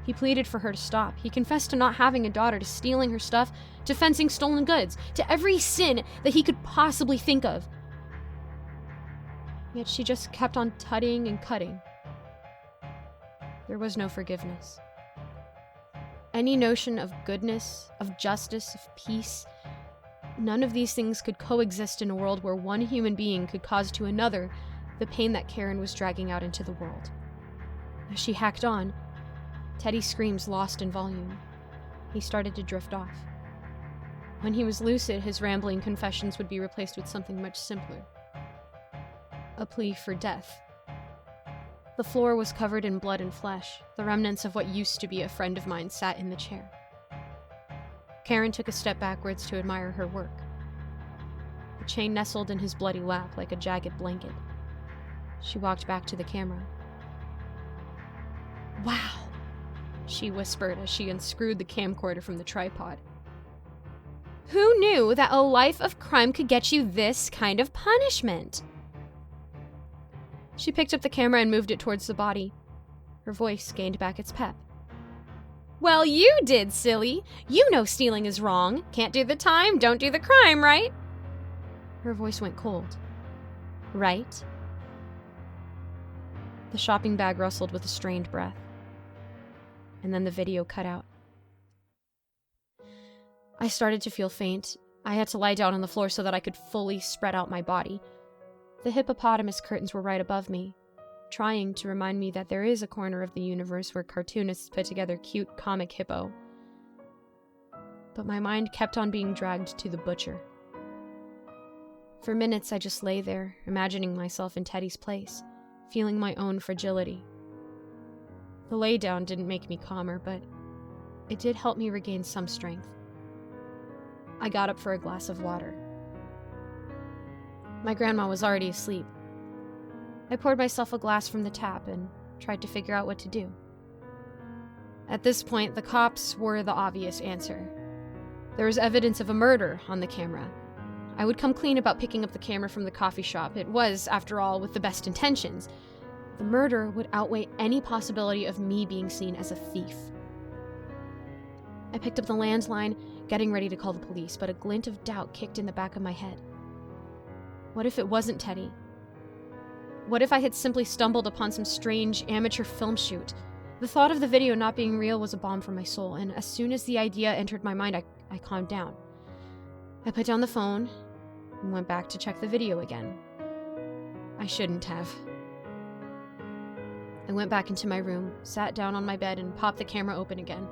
He pleaded for her to stop. He confessed to not having a daughter, to stealing her stuff, to fencing stolen goods, to every sin that he could possibly think of. Yet she just kept on tutting and cutting. There was no forgiveness. Any notion of goodness, of justice, of peace, none of these things could coexist in a world where one human being could cause to another the pain that Karen was dragging out into the world. As she hacked on, Teddy's screams lost in volume. He started to drift off. When he was lucid, his rambling confessions would be replaced with something much simpler. A plea for death. The floor was covered in blood and flesh. The remnants of what used to be a friend of mine sat in the chair. Karen took a step backwards to admire her work. The chain nestled in his bloody lap like a jagged blanket. She walked back to the camera. "Wow," she whispered as she unscrewed the camcorder from the tripod. "Who knew that a life of crime could get you this kind of punishment?" She picked up the camera and moved it towards the body. Her voice gained back its pep. "Well, you did, silly. You know stealing is wrong. Can't do the time, don't do the crime, right?" Her voice went cold. "Right?" The shopping bag rustled with a strained breath. And then the video cut out. I started to feel faint. I had to lie down on the floor so that I could fully spread out my body. The hippopotamus curtains were right above me, trying to remind me that there is a corner of the universe where cartoonists put together cute comic hippo. But my mind kept on being dragged to the butcher. For minutes, I just lay there, imagining myself in Teddy's place, feeling my own fragility. The lay down didn't make me calmer, but it did help me regain some strength. I got up for a glass of water. My grandma was already asleep. I poured myself a glass from the tap and tried to figure out what to do. At this point, the cops were the obvious answer. There was evidence of a murder on the camera. I would come clean about picking up the camera from the coffee shop. It was, after all, with the best intentions. The murder would outweigh any possibility of me being seen as a thief. I picked up the landline, getting ready to call the police, but a glint of doubt kicked in the back of my head. What if it wasn't Teddy? What if I had simply stumbled upon some strange amateur film shoot? The thought of the video not being real was a balm for my soul, and as soon as the idea entered my mind, I calmed down. I put down the phone and went back to check the video again. I shouldn't have. I went back into my room, sat down on my bed, and popped the camera open again,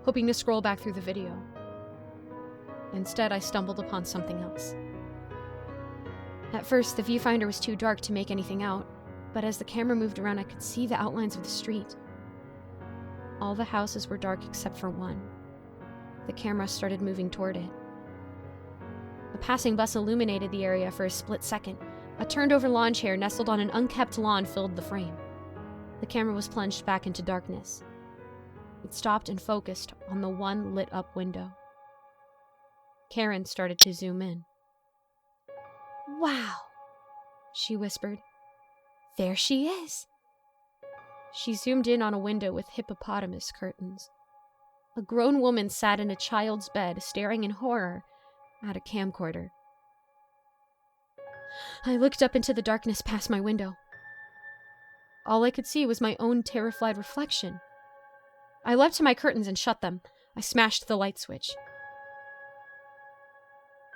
hoping to scroll back through the video. Instead, I stumbled upon something else. At first, the viewfinder was too dark to make anything out, but as the camera moved around, I could see the outlines of the street. All the houses were dark except for one. The camera started moving toward it. A passing bus illuminated the area for a split second. A turned-over lawn chair nestled on an unkept lawn filled the frame. The camera was plunged back into darkness. It stopped and focused on the one lit-up window. Karen started to zoom in. "Wow," she whispered. "There she is." She zoomed in on a window with hippopotamus curtains. A grown woman sat in a child's bed, staring in horror at a camcorder. I looked up into the darkness past my window. All I could see was my own terrified reflection. I leapt to my curtains and shut them. I smashed the light switch.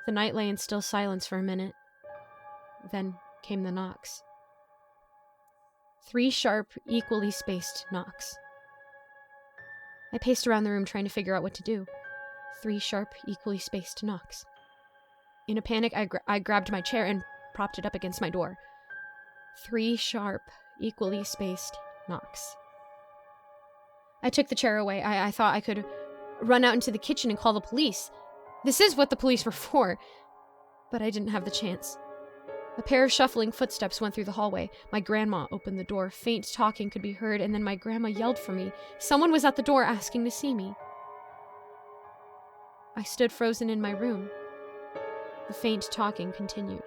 The night lay in still silence for a minute. Then came the knocks. 3 sharp, equally spaced knocks. I paced around the room trying to figure out what to do. 3 sharp, equally spaced knocks. In a panic, I grabbed my chair and propped it up against my door. 3 sharp, equally spaced knocks. I took the chair away. I thought I could run out into the kitchen and call the police. This is what the police were for. But I didn't have the chance. A pair of shuffling footsteps went through the hallway. My grandma opened the door. Faint talking could be heard, and then my grandma yelled for me. Someone was at the door asking to see me. I stood frozen in my room. The faint talking continued.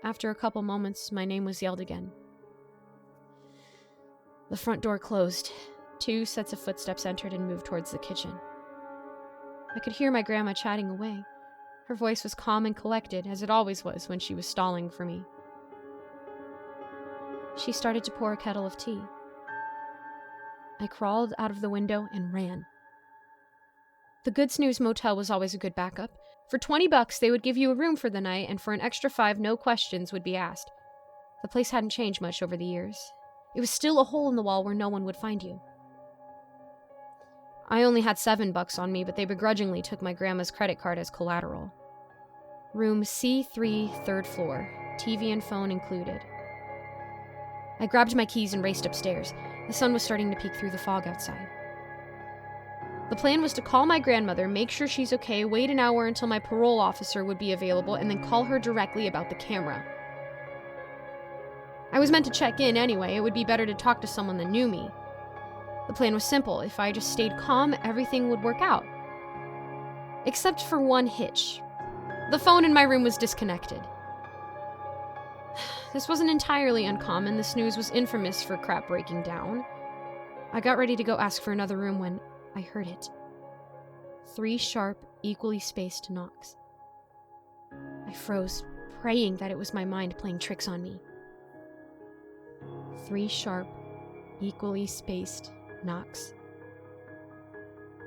After a couple moments, my name was yelled again. The front door closed. 2 sets of footsteps entered and moved towards the kitchen. I could hear my grandma chatting away. Her voice was calm and collected, as it always was when she was stalling for me. She started to pour a kettle of tea. I crawled out of the window and ran. The Good Snooze Motel was always a good backup. For $20, they would give you a room for the night, and for an extra $5, no questions would be asked. The place hadn't changed much over the years. It was still a hole in the wall where no one would find you. I only had $7 on me, but they begrudgingly took my grandma's credit card as collateral. Room C3, 3rd floor, TV and phone included. I grabbed my keys and raced upstairs. The sun was starting to peek through the fog outside. The plan was to call my grandmother, make sure she's okay, wait an hour until my parole officer would be available, and then call her directly about the camera. I was meant to check in anyway. It would be better to talk to someone that knew me. The plan was simple. If I just stayed calm, everything would work out. Except for one hitch. The phone in my room was disconnected. This wasn't entirely uncommon. The snooze was infamous for crap breaking down. I got ready to go ask for another room when I heard it. 3 sharp, equally spaced knocks. I froze, praying that it was my mind playing tricks on me. 3 sharp, equally spaced knocks.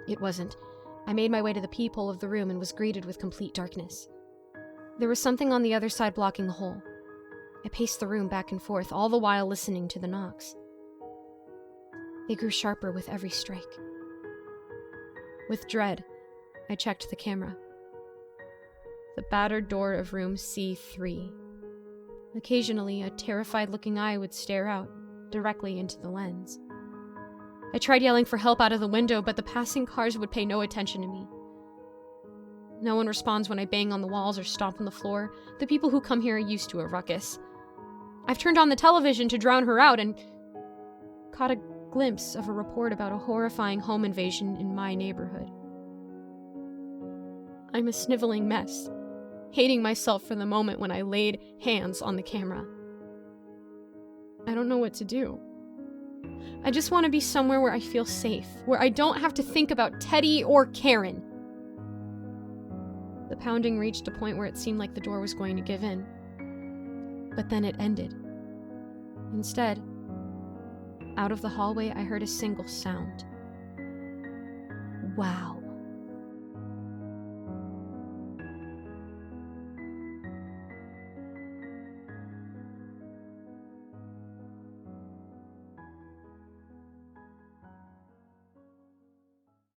It wasn't. I made my way to the peephole of the room and was greeted with complete darkness. There was something on the other side blocking the hole. I paced the room back and forth, all the while listening to the knocks. They grew sharper with every strike. With dread, I checked the camera. The battered door of room C3. Occasionally, a terrified-looking eye would stare out, directly into the lens. I tried yelling for help out of the window, but the passing cars would pay no attention to me. No one responds when I bang on the walls or stomp on the floor. The people who come here are used to a ruckus. I've turned on the television to drown her out and caught a glimpse of a report about a horrifying home invasion in my neighborhood. I'm a sniveling mess, hating myself for the moment when I laid hands on the camera. I don't know what to do. I just want to be somewhere where I feel safe, where I don't have to think about Teddy or Karen. The pounding reached a point where it seemed like the door was going to give in. But then it ended. Instead, out of the hallway, I heard a single sound. Wow.